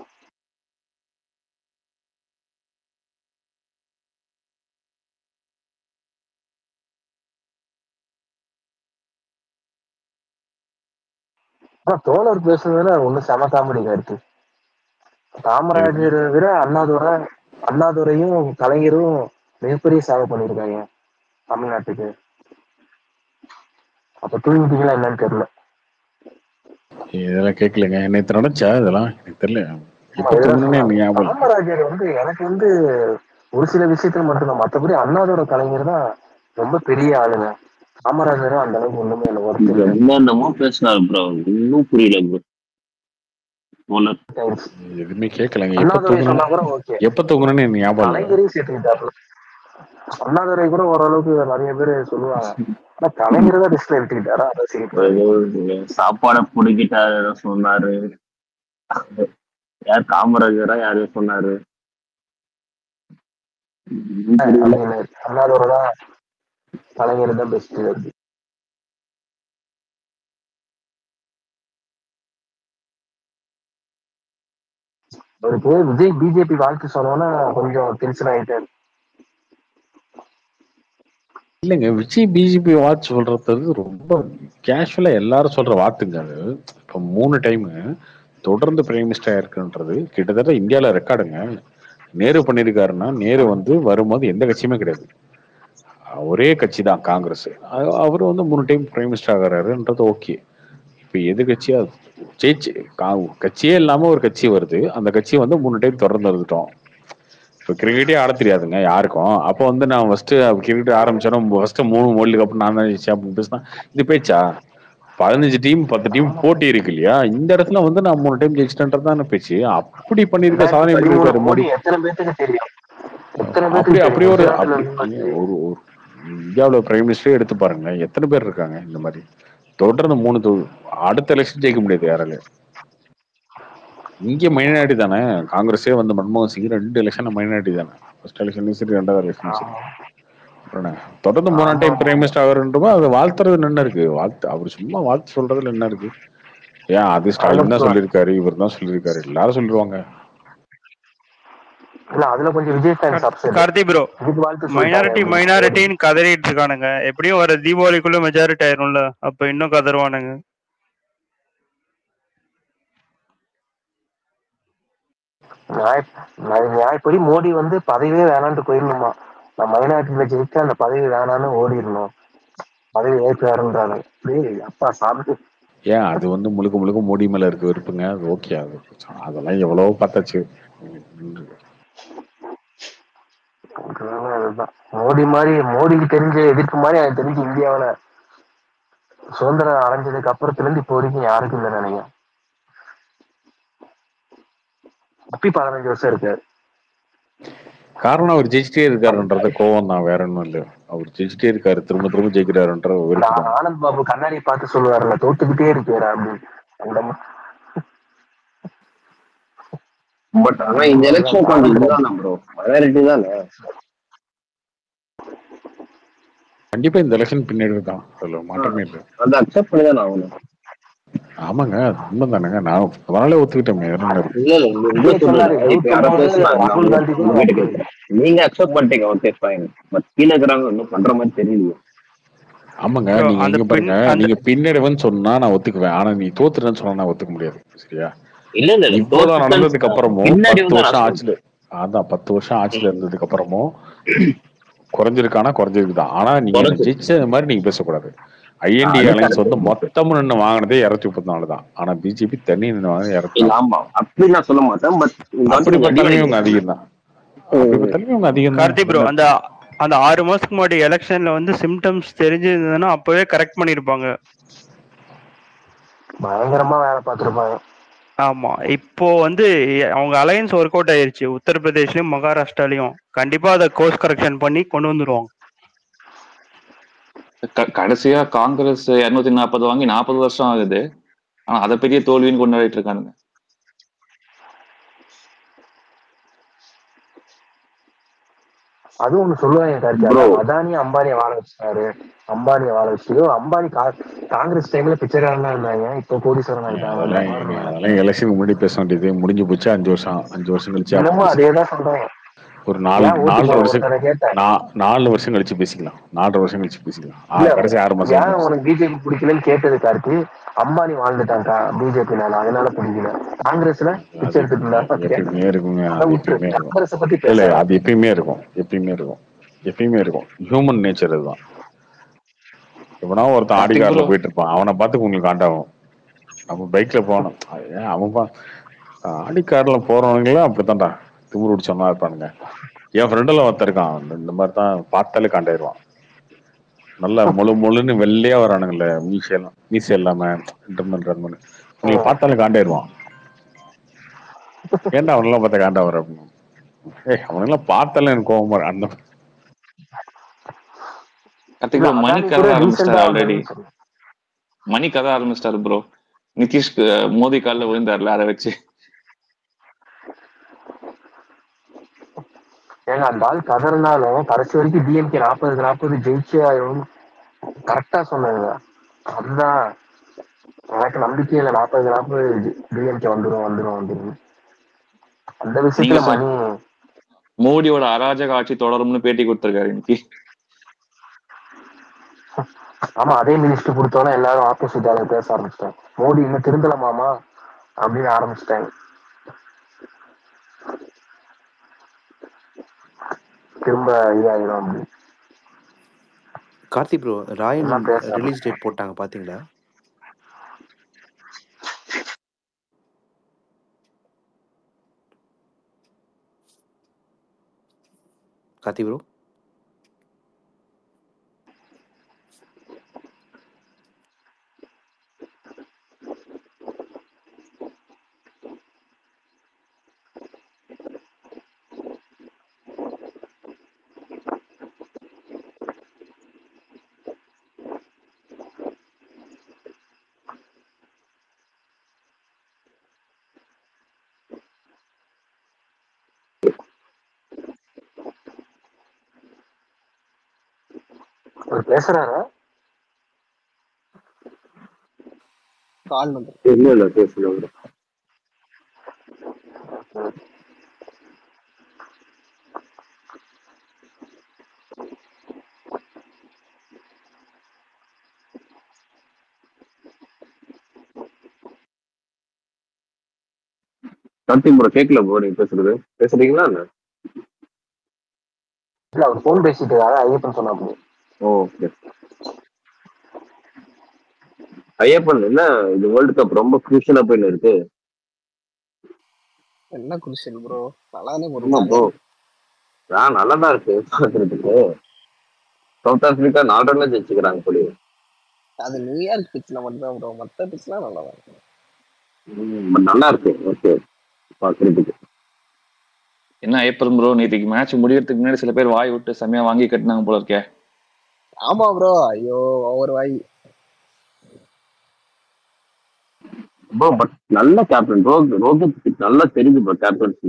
ஆனா தோழர் பேசுனதுல ஒண்ணு செம காமெடி கருத்து. காமராஜரை விட அண்ணாதுரையும் கலைஞரும் மிகப்பெரிய சேவை பண்ணிருக்காங்க தமிழ்நாட்டுக்கு. அப்ப தூங்கிட்டீங்களா என்னன்னு தெரியல. இதெல்லாம் கேட்கலங்க. நேற்று நடந்துச்சா இதெல்லாம் எனக்கு தெரியல. ஆமா, எப்ப இதெல்லாம் தூங்குனே சொன்னாங்க. ஞாபகம் இல்லை. காமராஜர் எனக்கு ஒரு சில விஷயத்துல மட்டும்தான், மற்றபடி அண்ணாதோட கலைஞர் தான் ரொம்ப பெரிய ஆளுங்க. காமராஜரும் அந்த அளவுக்கு ஒண்ணுமே இல்லை, ஒருத்தர் இல்லை. என்னென்னமோ பேசினாரு ப்ரோ, இன்னும் புரியல ப்ரோ. ஆயிடுச்சு. எதுவுமே கேட்கலங்க. அண்ணாதுரை சொன்னா கூட ஓகே, எப்ப தூங்குனேன்னு எனக்கு ஞாபகம் இல்லை. கலைஞரையும் சேர்த்துக்கிட்டாப்புல. அண்ணாதுரை கூட ஓரளவுக்கு நிறைய பேர் சொல்லுவாங்க, ஆனா கலைஞர் தான் லிஸ்ட்ல எடுத்துக்கிட்டாரா, அதை சிரிப்பாரு. சாப்பாடை புடிக்கிட்டாரு சொன்னாரு. யார் காமராஜரா யாரையும் சொன்னாரு. அண்ணாதுரை தான் கலைஞர் தான் பெஸ்ட். அவருக்கு விஜய் பிஜேபி வாழ்த்து சொன்னோன்னா கொஞ்சம் டென்ஷன் ஆயிட்டாரு. இல்லைங்க, விஜய் பிஜேபி வாட்ச் சொல்றது ரொம்ப கேஷுவலா எல்லாரும் சொல்ற வார்த்தைங்க அது. இப்போ 3 டைம் தொடர்ந்து பிரைம் மினிஸ்டர் இருக்குன்றது கிட்டத்தட்ட இந்தியாவில ரெக்கார்டுங்க. நேரு பண்ணியிருக்காருன்னா, நேரு வந்து வரும்போது எந்த கட்சியுமே கிடையாது, ஒரே கட்சி தான் காங்கிரஸ். அவர் வந்து 3 டைம் பிரைம் மினிஸ்டர் ஆகிறாருன்றது ஓகே. இப்போ எதிர்கட்சியா ஜெயிச்சு கட்சியே இல்லாம ஒரு கட்சி வருது, அந்த கட்சி வந்து 3 டைம் தொடர்ந்து வந்துட்டோம். இப்போ கிரிக்கெட்டே ஆட தெரியாதுங்க யாருக்கும். அப்போ வந்து நான் ஃபர்ஸ்ட் கிரிக்கெட் ஆரம்பிச்சோம், ஃபர்ஸ்ட் 3 வேர்ல்டு கப் நான் தான் ஜெயிச்சேன் அப்படின்னு பேசினா இது பேச்சா? 15 டீம் 10 டீம் போட்டி இருக்கு இல்லையா, இந்த இடத்துல வந்து நான் 3 டைம் ஜெயிச்சிட்டேன்றதான பேச்சு. அப்படி பண்ணிருக்க சாதனை பண்ணிருக்காரு மோடி. எத்தனை பேருக்கு தெரியும்? அப்படி அப்படி ஒரு அப்படி ஒரு இந்தியாவில் பிரைம் மினிஸ்டரே எடுத்து பாருங்க, எத்தனை பேர் இருக்காங்க இந்த மாதிரி தொடர்ந்து 3 அடுத்த எலெக்ஷன் ஜெயிக்க முடியாது யாராலையும். இங்கே மைனாரிட்டி தானே காங்கிரஸே வந்து மன்மோகன் சிங் 2 எலெக்ஷன் மைனாரிட்டி தானே, ஃபர்ஸ்ட் எலெக்ஷன்லயும் சரி 2வது எலெக்ஷனும் சரி. அப்புறம் தொடர்ந்து 3ஆம் டைம் பிரைம் மினிஸ்டர் ஆகிறன்றப்போ அது வாழ்த்துறது என்ன இருக்கு? வாழ்த்து அவர் சும்மா வாழ்த்து சொல்றதுல என்ன இருக்கு? ஏன் அது ஸ்டாலின் தான் சொல்லியிருக்காரு, இவர் தான் சொல்லியிருக்காரு, எல்லாரும் சொல்லிடுவாங்க. அதுல கொஞ்சம் Vijay fans upset. Karthi bro, மைனாரிட்டின்னு கதறிட்டு இருக்கானுங்க. எப்படியும் வர தீபாவளிக்குள்ள மெஜாரிட்டி ஆயிரும்ல, அப்ப இன்னும் கதறுவானுங்க. நியாயப்படி மோடி வந்து பதவியே வேணான்ட்டு போயிடணுமா, நான் மைனாரிட்டியில ஜெயிச்சா அந்த பதவி வேணான்னு ஓடிடணும், பதவி ஏற்றாருன்றாங்க. அப்பா சாப்பிட்டு ஏன் அது வந்து முழுக்க முழுக்க மோடி மேல இருக்க வெறுப்புங்க. அது ஓகே. அது அதெல்லாம் எவ்வளவோ பார்த்தாச்சு. அதுதான் மோடிக்கு தெரிஞ்ச எதிர்ப்பு மாதிரி எனக்கு தெரிஞ்சு இந்தியாவில சுதந்திரம் அடைஞ்சதுக்கு அப்புறத்துல இருந்து இப்போ வரைக்கும் யாருக்கும் இல்லை நினைக்கிறேன். அப்பி 15 வருஷம் இருக்கு. காரணம் அவர் ஜெயிச்சிட்டே இருக்காருன்றத கோவம் தான், வேற ஒன்றும் இல்லை. அவர் ஜெயிச்சிட்டே இருக்காரு, திரும்ப திரும்ப ஜெயிக்கிறாருன்ற வெறுப்பு தான். ஆனந்த் பாபு கண்ணாடி பார்த்து சொல்லுவாருல்ல, தோத்துக்கிட்டே இருக்கிறா அப்படின்னு. அந்த பட் ஆனா இந்த எலெக்ஷன் கொஞ்சம் இதுதானே ப்ரோ, மைனாரிட்டி தானே. கண்டிப்பா இந்த எலெக்ஷன் பின்னாடி தான், அதுல மாற்றமே இல்லை. அதை அக்செப்ட் பண்ணி தானே ஆகணும். ஆமாங்க, அது உண்மை தானேங்க. நான் அதனால ஒத்துக்கிட்டேன். நீங்க அக்செப்ட் பண்ணிட்டீங்க, ஓகே ஃபைன். பட் கீழே இருக்கிறாங்க இன்னும் பண்ற மாதிரி தெரியல. ஆமாங்க, நீங்க எங்க பாருங்க, நீங்க பின்னடைவுன்னு சொன்னா நான் ஒத்துக்குவேன். ஆனா நீ தோத்துறன்னு சொன்னா நான் ஒத்துக்க முடியாது. சரியா? இல்ல இல்ல, இப்போதான் நடந்ததுக்கு அப்புறமும் 10 வருஷம் ஆட்சியில, அதான் 10 வருஷம் ஆட்சியில இருந்ததுக்கு அப்புறமும் குறைஞ்சிருக்கானா குறைஞ்சிருக்குதான். ஆனா நீங்க ஜெயிச்ச மாதிரி நீங்க பேசக்கூடாது. ஐஎன்டி அலைன்ஸ் வந்து மொத்தமும் நின்று வாங்கினதே 234 தான். ஆனா பிஜேபி தனி நின்று வாங்கினது 200. அப்படி நான் சொல்ல மாட்டேன். பட் அப்படி பார்த்தாலுமே இவங்க அதிகம் தான். அப்படி பார்த்தாலுமே இவங்க அதிகம் தான். கார்த்தி ப்ரோ, அந்த 6 மாசத்துக்கு முன்னாடி எலெக்ஷன்ல வந்து சிம்டம்ஸ் தெரிஞ்சிருந்ததுன்னா அப்பவே கரெக்ட் பண்ணிருப்பாங்க. பயங்கரமா வேலை பார்த்திருப்பாங்க. ஆமா, இப்போ வந்து அவங்க அலையன்ஸ் ஒர்க் அவுட் ஆயிருச்சு. உத்தரப்பிரதேஷ்லயும் மகாராஷ்டிராலையும் கண்டிப்பா அதை கோர்ஸ் கரெக்ஷன் பண்ணி கொண்டு வந்துருவாங்க. கடைசியா காங்கிரஸ் 240 வாங்கி 40 வருஷம் ஆகுது. ஆனா அதை பெரிய தோல்வின்னு கொண்டாடிட்டு இருக்கானுங்க. அது ஒண்ணு சொல்லுவாங்க, அதானி அம்பானியை வாழ வச்சுட்டாரு. அம்பானியை வாழ வச்சு அம்பானி காங்கிரஸ் டைம்ல பிச்சைக்காரனா இருந்தாங்க, இப்போ கோடீஸ்வரன் ஆயிட்டாங்க. அதெல்லாம் எலெக்ஷனுக்கு முன்னாடி பேச வேண்டியது முடிஞ்சு போச்சு. 5 வருஷம் கழிச்சு அதேதான் சொல்றாங்க. ஒரு 4 வருஷம் கழிச்சு பேசிக்கலாம். 4 வருஷம் கழிச்சு பேசிக்கலாம். கடைசி 6 மாசம் ஏன் உனக்கு பிஜேபி பிடிக்கலன்னு கேட்டது கார்த்தி, அம்பானி வாழ்ந்துட்டாங்கா பிஜேபினால, அதனால பிடிக்கல. காங்கிரஸ்ல பிச்சை எடுத்துட்டு எப்பயுமே இருக்குங்க. அது எப்பயுமே இருக்கும். ஹியூமன் நேச்சர் அதுதான். எவனா ஒருத்தன் ஆடி கார்ல போயிட்டு இருப்பான், அவனை பார்த்து உங்களுக்கு காண்டாகும். நம்ம பைக்ல போனோம், அவன் ஆடி கார்ல போறவங்களாம் அப்படித்தான்டா திமுரு பிடிச்சவனா இருப்பானுங்க. என் ஃப்ரெண்டெல்லாம் ஒருத்தர் இருக்கான், இந்த மாதிரி தான் பார்த்தாலே காண்டாயிருவான். நல்லா மொழுன்னு வெள்ளையா வரானுங்கல்ல, மீசை இல்லாம உங்களை பார்த்தாலே காண்டாயிருவான். ஏன்டா அவனெல்லாம் பார்த்தா காண்டா வர அப்படின்னு. அவனெல்லாம் பார்த்தாலே எனக்கு கோவமா அந்த மணி கதை ஆரம்பிச்சிட்டாரு. ஆல்ரெடி மணி கதை ஆரம்பிச்சிட்டாரு ப்ரோ. நிதிஷ் மோடி காலில் விழுந்தாருல, அதை வச்சு. ஏங்க அந்த ஆள் கதறினாலும் கடைசி வரைக்கும் டிஎம்கே 40 ஜெயிச்சு கரெக்டா சொன்னாங்க. அதுதான் எனக்கு நம்பிக்கையில 40 டிஎம்கே வந்துரும். அந்த விஷயத்துல மணி மோடியோட அராஜக ஆட்சி தொடரும்னு பேட்டி கொடுத்திருக்காரு இன்னைக்கு. ஆமா, அதே மினிஸ்டர் கொடுத்தோன்னா எல்லாரும் ஆப்போசிட் அதை பேச ஆரம்பிச்சிட்டாங்க. மோடி இன்னும் திருந்தலாமாமா அப்படின்னு ஆரம்பிச்சிட்டாங்க. திரும்ப இதாயிடும் அப்படின்னு. Karthi bro, Raayan release date போட்டாங்க பாத்தீங்களா? கார்த்தி ப்ரோ, பேசுறாரா? கால் நம்பர் இல்ல பேசல. கார்த்திக் ப்ரோ கேட்கல ப்ரோ, நீங்க பேசுறீங்களா? இல்ல, அவர் போன் பேசிட்டு ஐயப்பன் சொன்னா. ஓகே. ஐயப்பன் என்ன இது வேர்ல்டு கப் ரொம்ப குரூஷியலா போயின்னு இருக்கு. என்ன குருஷன் ப்ரோ, நல்லானே ஆமா போட்டு ப்ரோ, நல்லாதான் இருக்கு பாக்குறதுக்கு. சவுத் ஆப்பிரிக்கா 4 ரன்ல ஜெயிச்சுக்கிறாங்க போலி. அது நியூயார்க் பிச்ல மட்டும் தான் ப்ரோ, மத்த பிச்லாம் நல்லா தான் இருக்கு. நல்லா இருக்கு ஓகே பாக்குறதுக்கு. என்ன ஏப்ரல் ப்ரோ, நேற்றுக்கு மேட்ச் முடியறதுக்கு முன்னாடி சில பேர் வாய் விட்டு செம்மையா வாங்கி கட்டினாங்க போல இருக்கே. ஆமா ப்ரோ, ஐயோ ஒவ்வொரு வாய். ப்ரோ பட் நல்ல கேப்டன் ரோஹித் நல்லா தெரியுது ப்ரோ கேப்டன்சி.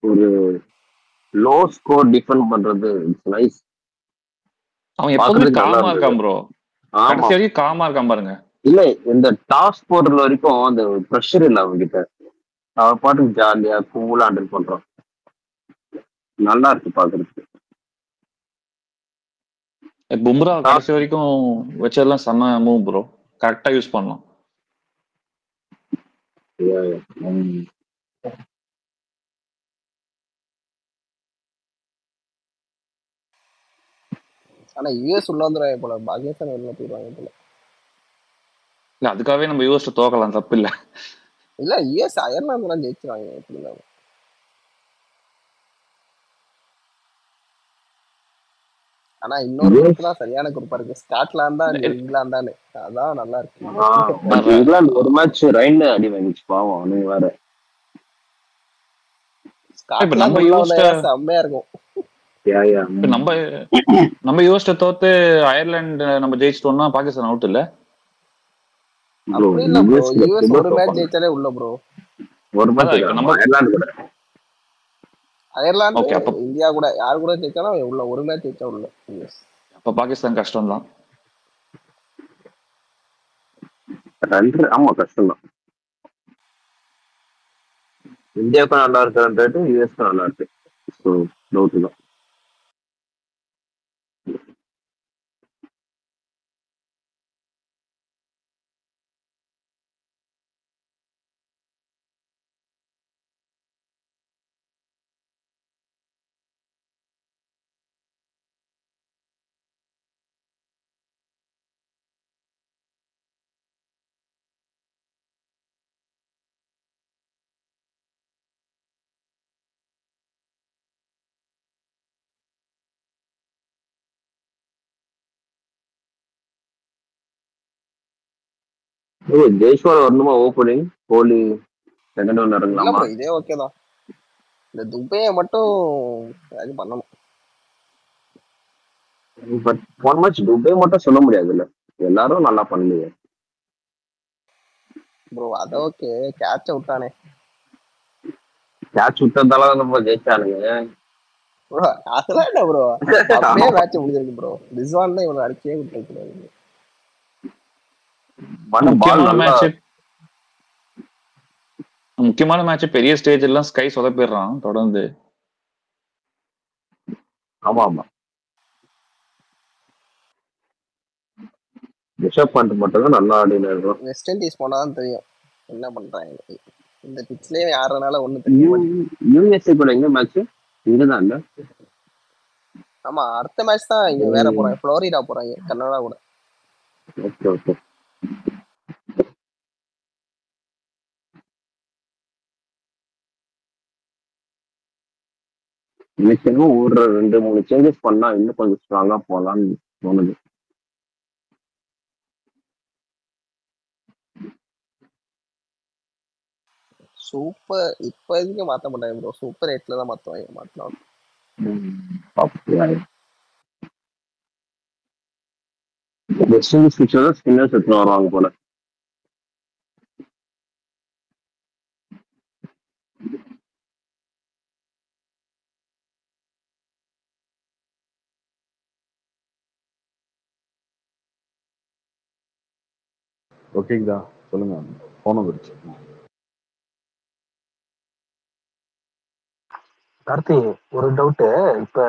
ஒரு லோ ஸ்கோர் டிஃபெண்ட் பண்றது இட்ஸ் நைஸ். அவன் எப்பவுமே காமா இருக்கான் ப்ரோ, கடைசி வரைக்கும் காமா இருக்கான் பாருங்க. இல்ல இந்த டாஸ் போடுற வரைக்கும் அந்த ப்ரெஷர் இல்ல அவங்க கிட்ட, அவன் பாட்டுக்கு ஜாலியா கூலா ஹேண்டில் பண்றான். நல்லா இருக்கு பாக்குறதுக்கு. பும்ரா கடைசி வரைக்கும் வச்சதெல்லாம் செம்ம மூவ் ப்ரோ, கரெக்டா யூஸ் பண்ணலாம். ஆனா யூஎஸ் உள்ள வந்துடுவாங்க போல, பாகிஸ்தான் வெளில போயிடுவாங்க போல. இல்ல அதுக்காகவே நம்ம யூஎஸ் தோக்கலாம், தப்பு இல்ல. இல்ல யூஎஸ் அயர்லாந்து தான் ஜெயிச்சிருவாங்க எப்படி. ஆனா இன்னொரு குரூப் தான் சரியான குரூப்பா இருக்கு, ஸ்காட்லாந்து தான் இங்கிலாந்து தானே, அதான் நல்லா இருக்கு. இங்கிலாந்து ஒரு மேட்ச் ரைன் அடி வாங்கிச்சு பாவம். நீ வேற நம்ம செம்மையா இருக்கும். நம்ம யோசிச்ச தோத்து அயர்லாந்து நம்ம ஜெயிச்சிட்டோம்னா பாகிஸ்தான் அவுட் இல்ல. அப்படி இல்ல ப்ரோ, யுஎஸ் ஒரு மேட்ச் ஜெயிச்சாலே உள்ள ப்ரோ. ஒரு மேட்ச் நம்ம அயர்லாந்து இந்தியா கூட யார் கூட ஜெயிச்சாலும் உள்ள, ஒரு மேட்ச் ஜெயிச்சா உள்ள. அப்ப பாகிஸ்தான் கஷ்டம் தான். ஆமா கஷ்டம் தான். இந்தியாவுக்கும் நல்லா இருக்கு, யுஎஸ்க்கும் நல்லா இருக்கு. ஸோ டவுட் தான். ஜெய்ஸ்வால் வரணுமா ஓப்பனிங், கோலி செகண்ட் ஒன் இறங்கலாமா? இதே ஓகே தான், இந்த துபையை மட்டும் இது பண்ணணும். பட் ஒன் மேட்ச் துபை மட்டும் சொல்ல முடியாதுல்ல, எல்லாரும் நல்லா பண்ணலையே ப்ரோ. அது ஓகே, கேட்ச விட்டானே, கேட்ச் விட்டதால நம்ம ஜெயிச்சானுங்க ப்ரோ. அதெல்லாம் என்ன ப்ரோ, அப்படியே மேட்ச் முடிஞ்சிருக்கு ப்ரோ. ரிஸ்வான் தான் இவனை அடிச்சே விட்டுருக்காரு. முக்கியமான மேட்ச் பெரிய ஸ்டேஜ் எல்லாம் ஸ்கை சொதப்பிடுறான் தொடர்ந்து. ஆமா ஆமா, ரிஷப் பண்ட் மட்டும் தான் நல்லா ஆடினா இருக்கும். வெஸ்ட் இண்டீஸ் போனாதான் தெரியும் என்ன பண்றாங்க. இந்த பிட்ச்லயே யாரனால ஒண்ணு தெரியும். யுஎஸ்ஏ கூட எங்க மேட்ச் இங்கதான் இல்ல? ஆமா, அடுத்த மேட்ச் தான் இங்க வேற போறாங்க, புளோரிடா போறாங்க, கனடா கூட. Okay okay. இன்னைக்கும் ஒரு 2-3 சேஞ்சஸ் பண்ணா இன்னும் கொஞ்சம் ஸ்ட்ராங்கா போலான்னு தோணுது. சூப்பர் இப்போதைக்கு மாத்த மாட்டாங்க ப்ரோ, சூப்பர் 8ல தான் மாத்தலாம். வெஸ்ட் இண்டீஸ் பிக்சர் ஸ்பின்னர்ஸ் எடுத்துன்னு வருவாங்க போல. ஓகேங்களா, சொல்லுங்க. போன போயிடுச்சு. கார்த்தி ஒரு டவுட், இப்ப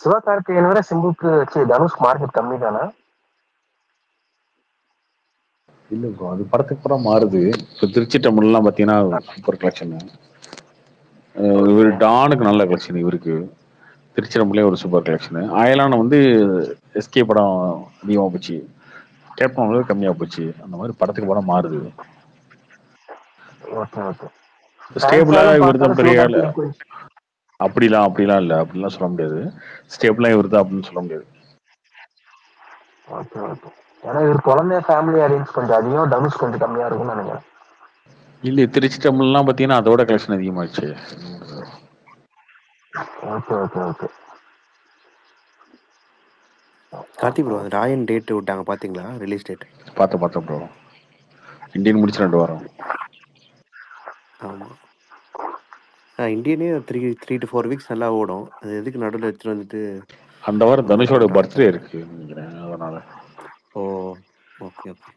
சிவகார்த்திகேயன் விட சிம்புக்கு தனுஷ் மார்க்கெட் கம்மி தானே? இல்ல ப்ரோ, அது படத்துக்கு அப்புறம் மாறுது. இப்போ திருச்சி டம்ளர்லாம் பார்த்தீங்கன்னா சூப்பர் கலெக்ஷன். இவர் டானுக்கு நல்ல கலெக்ஷன், இவருக்கு திருச்சி டம்ளர்லேயே ஒரு சூப்பர் கலெக்ஷன். அயலான வந்து எஸ்கே படம் அதிகமாக போச்சு, கேட்பவங்க கம்மியா போச்சு. அந்த மாதிரி படத்துக்கு படம் மாறுது. Okay okay. ஸ்டேபிளா ஃபேன்ஸாலும் இவர் தான் பார்த்தாலும் பெரிய ஆளு சிவகார்த்திகேயன் கொஞ்சம் அப்படிலாம் இல்ல, அப்படிலாம் சொல்ல முடியாது. ஸ்டேபிளா இவர் தான் அப்படின்னு சொல்ல முடியாது. Okay okay. ஏன்னா இவர் குழந்தைய ஃபேமிலி ஆடியன்ஸ் கொஞ்சம் அதிகம், தனுஷ் கொஞ்சம் கம்மியா இருக்கும்னு நினைக்கிறேன். இல்ல திருச்சி டம்லாம் பாத்தீங்கன்னா அதோட கலெக்ஷன் அதிகமாச்சு. Okay okay okay. Karthi bro அந்த ராயன் டேட் விட்டாங்க பாத்தீங்களா? ரிலீஸ் டேட் பார்த்தேன் ப்ரோ. இந்தியன் முடிச்சு 2 வாரம். ஆமா. இந்தியனே 3 to 4 வீக்ஸ் நல்லா ஓடும். அது எதுக்கு நடுவில் எடுத்துட்டு வந்துட்டு அந்த வாரம் தனுஷோட பர்த்டே இருக்கு நினைக்கிறேன், அதனால. ஓ ஓகே ஓகே.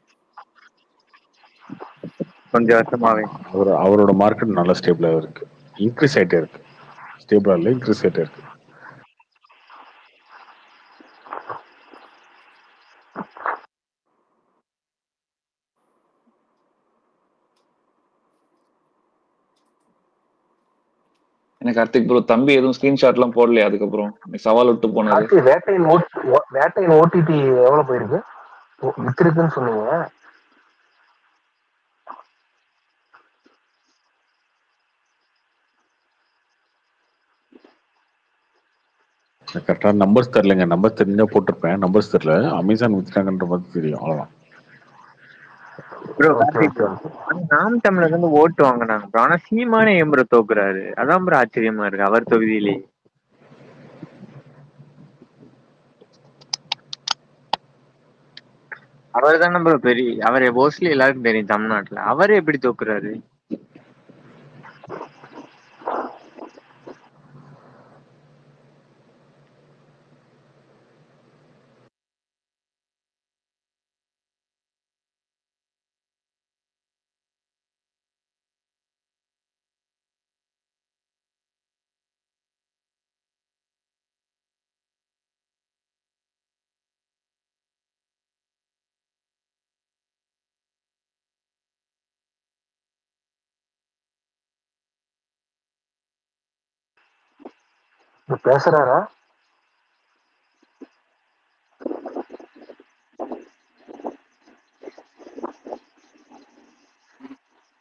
கொஞ்சம் வருஷமாவே அவரோட மார்க்கெட் நல்லா ஸ்டேபிளா இருக்கு, இன்க்ரீஸ் ஆயிட்டே இருக்கு. ஸ்டேபிளா இல்ல, இன்க்ரீஸ் ஆயிட்டே இருக்கு. எனக்கு கார்த்திக் ப்ரோ தம்பி எதுவும் ஸ்கிரீன்ஷாட் எல்லாம் போடலையா அதுக்கப்புறம் சவால் விட்டு போனது? வேட்டையின் ஓடிடி எவ்வளவு போயிருக்கு? வித்திருக்குன்னு சொன்னீங்க. கரெக்டா நம்பர்ஸ் தெரியலங்க. நம்பர்ஸ் தெரிஞ்சா போட்டிருப்பேன், நம்பர்ஸ் தெரியல. அமேசான் வித்துட்டாங்கன்ற மாதிரி தெரியும், அவ்வளவுதான். நாம் தமிழர் வந்து ஓட்டு வாங்கினாங்க ப்ரோ. ஆனா சீமானே ஏன் ப்ரோ தோக்குறாரு? அதான் ப்ரோ ஆச்சரியமா இருக்கு. அவர் தொகுதியிலே அவர் தானே ப்ரோ பெரிய, அவரை மோஸ்ட்லி எல்லாருக்கும் தெரியும் தமிழ்நாட்டுல. அவரே எப்படி தோக்குறாரு? பேசுறாரா?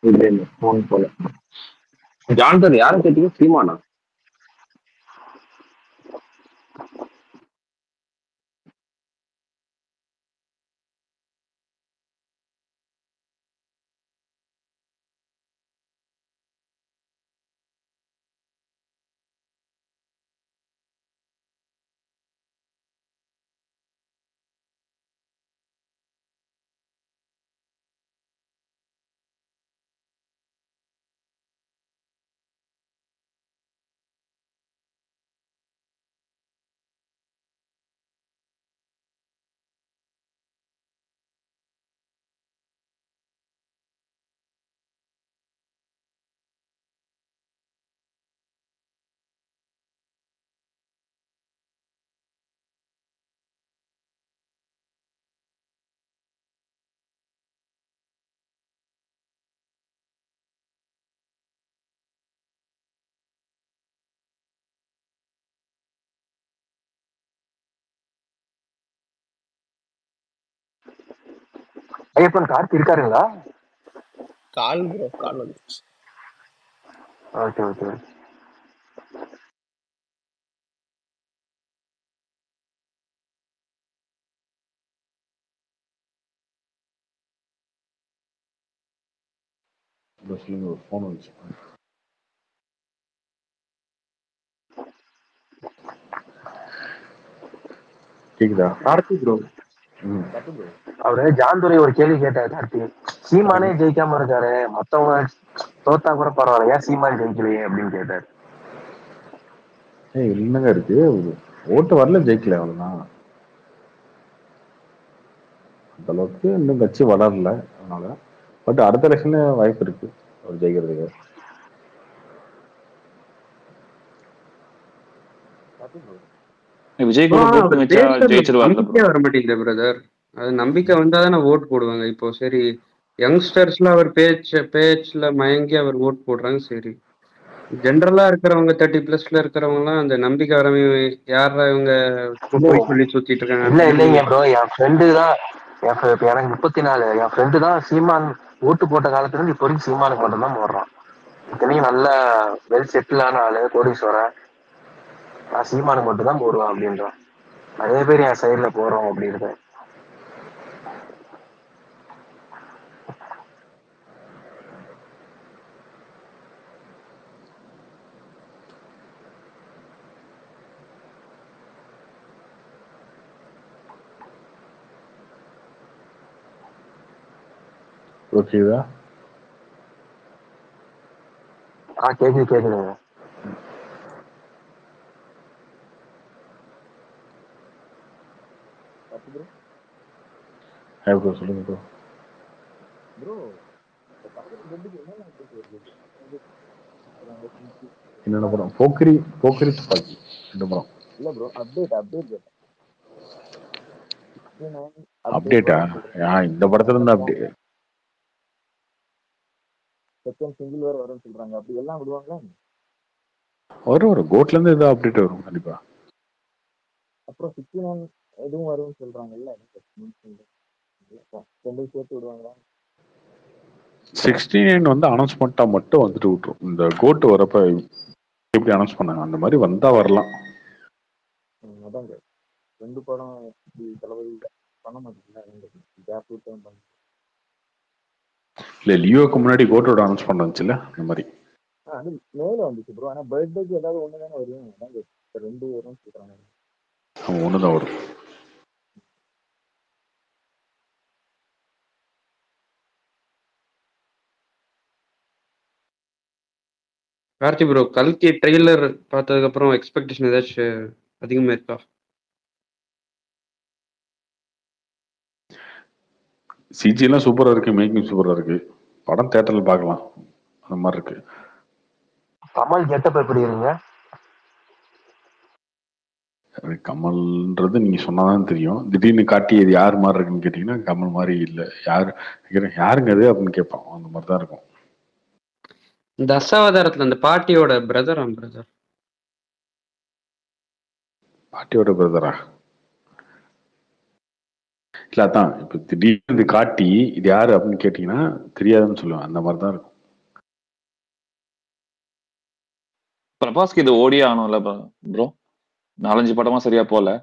இல்ல போன் போல. ஜான்சன் யாரை கேட்டீங்க? சீமானா? Ayyappan Karthi இருக்காருங்களா? Call bro call வந்துச்சு. Okay okay. சொல்லுங்க, ஒரு போன் வந்துச்சு. கேக்குதா கார்த்தி ப்ரோ? அவரு ஜான்துரை ஒரு கேள்வி கேட்டாரு கார்த்தி. சீமானே ஜெயிக்காம இருக்காரு, மத்தவங்க தோத்தா கூட பரவாயில்ல, ஏன் சீமான் ஜெயிக்கலையே அப்படின்னு கேட்டாரு. என்னங்க இருக்கு, ஓட்டு வரல, ஜெயிக்கல, அவ்வளவுதான். அந்த அளவுக்கு இன்னும் கட்சி வளரல, அதனால. பட் அடுத்த எலெக்ஷன்ல வாய்ப்பு இருக்கு அவர் ஜெயிக்கிறதுக்கு. விஜய் கூட போட்டு வச்சா ஜெயிச்சிருவாரு. நம்பிக்கை வர மாட்டேங்குது பிரதர். அது நம்பிக்கை வந்தாதானே ஓட் போடுவாங்க. இப்போ சரி யங்ஸ்டர்ஸ்ல அவர் பேச்சுல மயங்கி அவர் ஓட் போடுறாங்க. சரி ஜென்ரலா இருக்கிறவங்க 30+ இருக்கிறவங்க எல்லாம் அந்த நம்பிக்கை வரவே யாரா இவங்க போய் சொல்லி சுத்திட்டு இருக்காங்க. இல்லைங்க ப்ரோ, என் ஃப்ரெண்டு தான் இப்ப எனக்கு 34. என் ஃப்ரெண்டு தான் சீமான் ஓட்டு போட்ட காலத்துல இருந்து இப்போ வரைக்கும் சீமானுக்கு மட்டும் தான் போடுறான். இத்தனையும் நல்ல வெல் செட்டிலான ஆளு, கோடீஸ்வரன். நான் சீமானுக்கு மட்டும் தான் போடுவேன் அப்படின்றான். நிறைய பேர் என் சைட்ல போறோம் அப்படின்னு. ஓகேவா? கேக்குதுங்க. சொல்லுங்க ப்ரோ. என்னென்ன படம்? போக்கிரி துப்பாக்கி 2 படம். அப்டேட்டா? இந்த படத்துல இருந்து அப்டேட் வரும். கோட்ல இருந்து ஏதோ அப்டேட் வரும் கண்டிப்பா. 69 வந்து அனௌன்ஸ்மெண்டா மட்டும் வந்துட்டு விட்டுரும். இந்த கோட் வரப்ப எப்படி அனௌன்ஸ் பண்ணாங்க அந்த மாதிரி வந்தா வரலாம். இல்ல லியோக்கு முன்னாடி கோட்டோட அனௌன்ஸ் பண்ணுச்சுல அந்த மாதிரி. ஒண்ணுதான் வரும். கார்த்தி ப்ரோ, கல்கி ட்ரெய்லர் பார்த்ததுக்கு அப்புறம் எக்ஸ்பெக்டேஷன் ஏதாச்சும் அதிகமா இருக்கா? சிஜி எல்லாம் சூப்பரா இருக்கு, மேக்கிங் சூப்பரா இருக்கு. படம் தியேட்டர்ல பார்க்கலாம் அந்த மாதிரி இருக்கு. கமல் கெட்டப் எப்படி இருங்க? கமல்ன்றது நீங்க சொன்னாதான் தெரியும். திடீர்னு காட்டி இது யார் மாதிரி இருக்குன்னு கேட்டீங்கன்னா கமல் மாதிரி இல்லை. யாருங்க அது அப்படின்னு கேட்பான். அந்த மாதிரி தான் இருக்கும். இந்த அசாவதாரத்துல அந்த பாட்டியோட பிரதரா? பாட்டியோட பிரதரா? இல்ல அதான் இப்ப திடீர்னு காட்டி இது யாரு அப்படின்னு கேட்டீங்கன்னா தெரியாதுன்னு சொல்லுவேன். அந்த மாதிரி தான் இருக்கும். பிரபாஸ்க்கு இது ஓடியே ஆகணும்ல ப்ரோ? 4-5 படமா சரியா போல.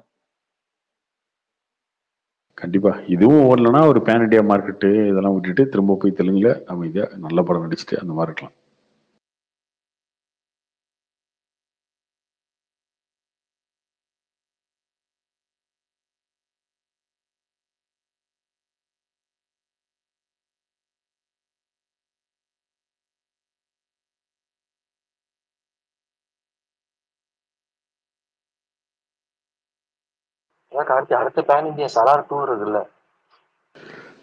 கண்டிப்பா இதுவும் ஓடலன்னா ஒரு பேன் இண்டியா மார்க்கெட்டு இதெல்லாம் விட்டுட்டு திரும்ப போய் தெலுங்குல அமைதியா நல்ல படம் நடிச்சுட்டு அந்த மாதிரி இருக்கலாம். கார்த்தி அடுத்த பேன் இந்தியா சலார் 2 இருக்குல்ல?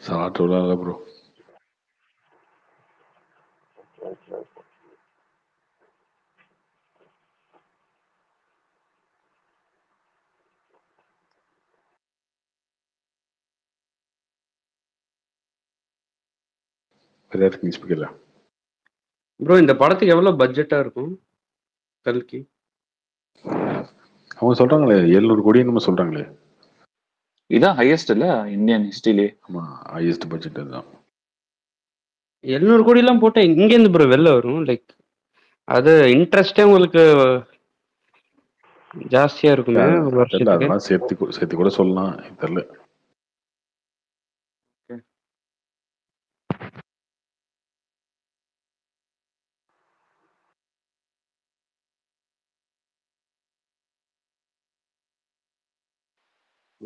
சலார் 2 இல்ல ப்ரோ. ப்ரோ இந்த படத்துக்கு எவ்வளவு பட்ஜெட்டா இருக்கும் கல்கி? அவங்க சொல்றாங்களே 700 கோடி நம்ம சொல்றாங்களே. இதான் ஹையஸ்ட் இல்ல இந்தியன் ஹிஸ்டரியிலே? ஆமா, ஹையஸ்ட் பட்ஜெட் தான். 700 கோடி எல்லாம் போட்டா இங்க இருந்து ப்ரோ வெளில வரும். லைக் அது இன்ட்ரெஸ்டே உங்களுக்கு ஜாஸ்தியா இருக்குமே ஒரு வருஷத்துக்கு. அதெல்லாம் சேர்த்து கூட சொல்லலாம், தெரியல.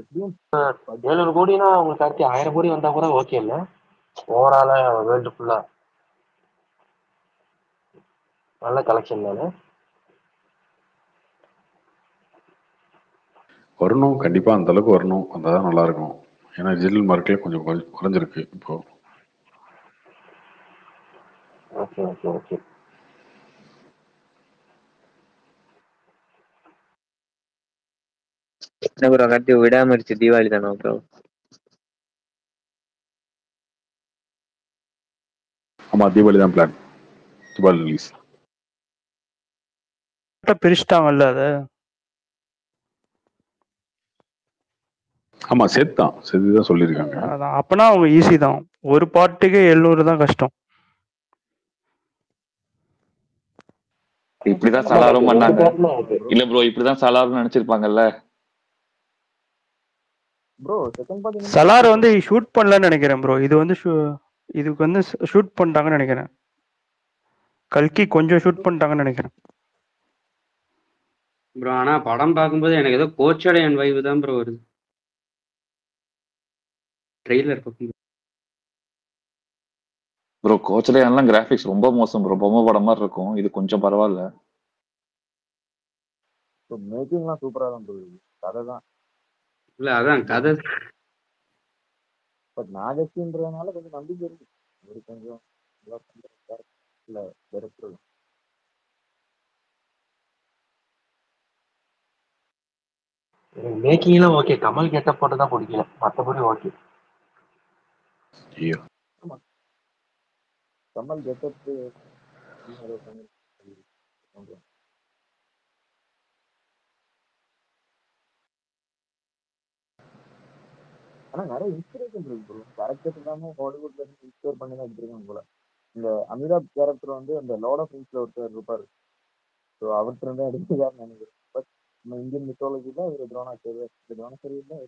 எப்படியும் 700 கோடினா உங்களுக்கு கார்த்தி 1000 கோடி வந்தா கூட ஓகே இல்ல? ஓவராலா வேர்ல்டு ஃபுல்லா நல்ல கலெக்ஷன் தானே? வரணும், கண்டிப்பா அந்த அளவுக்கு வரணும். வந்தாதான் நல்லா இருக்கும். ஏன்னா டிஜிட்டல் மார்க்கெட்ல கொஞ்சம் குறைஞ்சிருக்கு இப்போ. Okay okay okay. என்ன ப்ரோ கார்த்தி விடாமரிச்சு தீபாவளி தானே ப்ரோ? ஆமா தீபாவளி தான் பிளான். தீபாவளி ரிலீஸ் பிரிச்சுட்டாங்கல்ல அத. ஆமா சேர்த்துதான் சொல்லியிருக்காங்க. அதான் அப்பனா அவங்க ஈஸி தான். ஒரு பார்ட்டுக்கு 700 தான் கஷ்டம். இப்படிதான் சலாரும் பண்ணாங்க. இல்ல ப்ரோ, இப்படிதான் சலாரும் நினைச்சிருப்பாங்கல்ல. ப்ரோ செகண்ட் பார்ட் சலார் வந்து ஷூட் பண்ணலன்னு நினைக்கிறேன் ப்ரோ. இது வந்து இதுக்கு வந்து ஷூட் பண்ணிட்டாங்கன்னு நினைக்கிறேன். கல்கி கொஞ்சம் ஷூட் பண்ணிட்டாங்கன்னு நினைக்கிறேன் ப்ரோ. ஆனா படம் பார்க்கும்போது எனக்கு ஏதோ கோச்சடையன் வைவு தான் ப்ரோ வருது ட்ரெய்லர் பார்க்கும்போது. ப்ரோ கோச்சடையான்லாம் கிராஃபிக்ஸ் ரொம்ப மோசம் ப்ரோ. பொம்மை படம் மாதிரி இருக்கும். இது கொஞ்சம் பரவாயில்ல. மேக்கிங்லாம் சூப்பரா தான் ப்ரோ. கதை தான் இல்ல அதான் கதை. பட் நாகேஷ்ன்றதுனால கொஞ்சம் நம்பிக்கை இருக்கு. ஒரு கொஞ்சம் இல்ல வெறுப்பு. மேக்கிங்லாம் ஓகே. கமல் கெட்ட போட்டு தான் பிடிக்கல, மற்றபடி ஓகே. ஐயோ கமல் கெட்டப்பு ஆனா நிறைய இன்ஸ்பிரேஷன் இருக்கு ப்ரோ. கேரக்டர் இல்லாம ஹாலிவுட்ல இருந்து இன்ஸ்பயர் பண்ணி தான் எடுத்துருக்காங்க போல. இந்த அமிதாப் கேரக்டர் வந்து அந்த லார்ட் ஆஃப் ரிங்ஸ்ல ஒருத்தர் இருப்பாரு. ஸோ அவர்கிட்ட இருந்தா எடுத்துக்காருன்னு நினைக்கிறேன். பட் நம்ம இந்தியன் மித்தாலஜில ஒரு துரோணாச்சாரி இல்லை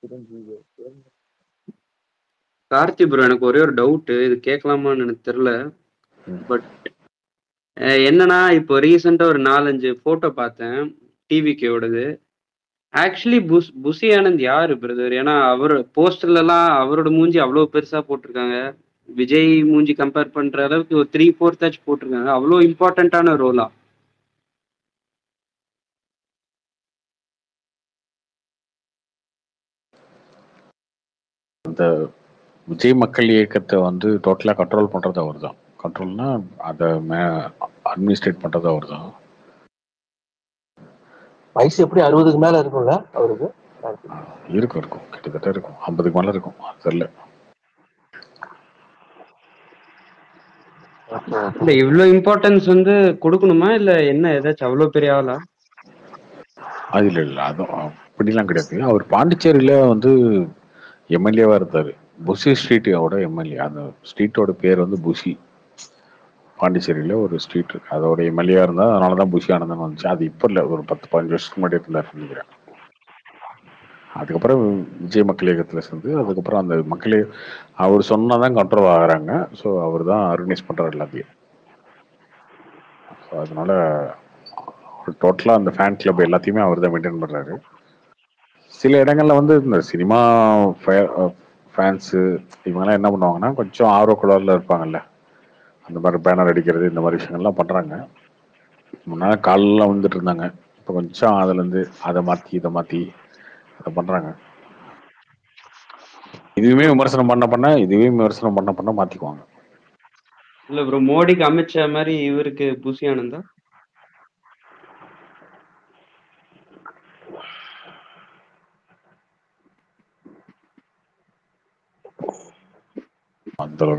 சிரஞ்சீவி. கார்த்தி ப்ரோ, எனக்கு ஒரே ஒரு டவுட், இது கேட்கலாமான்னு எனக்கு தெரியல. பட் என்னன்னா இப்போ ரீசெண்டா ஒரு 4-5 போட்டோ பார்த்தேன் டிவிக்கோடது. ஆக்சுவலி புஷி ஆனந்த் யாரு பிரதர்? ஏன்னா அவர் போஸ்டர்ல எல்லாம் அவரோட மூஞ்சி அவ்வளவு பெருசா போட்டிருக்காங்க. விஜய் மூஞ்சி கம்பேர் பண்ற அளவுக்கு ஒரு 3/4 போட்டிருக்காங்க. அவ்வளோ இம்பார்ட்டன்டான ரோலா? அந்த விஜய் மக்கள் இயக்கத்தை வந்து டோட்டலா கண்ட்ரோல் பண்றது அவர் தான். கண்ட்ரோல்னா அதை அட்மினிஸ்ட்ரேட் பண்றது அவர் தான். வயசு எப்படி 60க்கு மேல இருக்கும்ல அவருக்கு? இருக்கும் கிட்டத்தட்ட இருக்கும். 50க்கு மேல இருக்கும். தெரியல. இல்ல இவ்வளவு இம்பார்ட்டன்ஸ் வந்து கொடுக்கணுமா இல்ல என்ன? ஏதாச்சும் அவ்வளவு பெரிய ஆளா? அது இல்ல அதுவும் அப்படிலாம் கிடையாது. அவர் பாண்டிச்சேரியில வந்து எம்எல்ஏவா இருந்தாரு. புஷி ஸ்ட்ரீட்டோட எம்எல்ஏ. அந்த ஸ்ட்ரீட்டோட பேர் வந்து புஷி. பாண்டிச்சேரியில ஒரு ஸ்ட்ரீட் இருக்கு, அதோட எம்எல்ஏ இருந்தா, அதனாலதான் புஷி ஆனந்தன் வந்துச்சு. அது இப்ப இல்ல, ஒரு 10-15 வருஷத்துக்கு முன்னாடி இருந்தாரு நினைக்கிறேன். அதுக்கப்புறம் விஜய் மக்கள் இயக்கத்துல சேர்ந்து அதுக்கப்புறம் அந்த மக்களே அவர் சொன்னாதான் கண்ட்ரோல் ஆகுறாங்க. ஸோ அவர் தான் ஆர்கனைஸ் பண்றாரு எல்லாத்தையும். ஸோ அதனால டோட்டலா அந்த ஃபேன் கிளப் எல்லாத்தையுமே அவர் தான் மெயின்டைன் பண்றாரு. சில இடங்கள்ல வந்து இந்த சினிமா ஃபேன்ஸு இவங்கெல்லாம் என்ன பண்ணுவாங்கன்னா, கொஞ்சம் ஆர்வக்குழாரில் இருப்பாங்கல்ல, அந்த மாதிரி பேனர் அடிக்கிறது இந்த மாதிரி விஷயங்கள்லாம் பண்ணுறாங்க. முன்னாடி காலெல்லாம் வந்துட்டு இருந்தாங்க. இப்போ கொஞ்சம் அதுலேருந்து அதை மாற்றி இதை மாற்றி அதை பண்ணுறாங்க. இதுவுமே விமர்சனம் பண்ண மாற்றிக்குவாங்க. இல்ல ப்ரோ, மோடிக்கு அமித்ஷா மாதிரி இவருக்கு புஷி ஆனந்தா?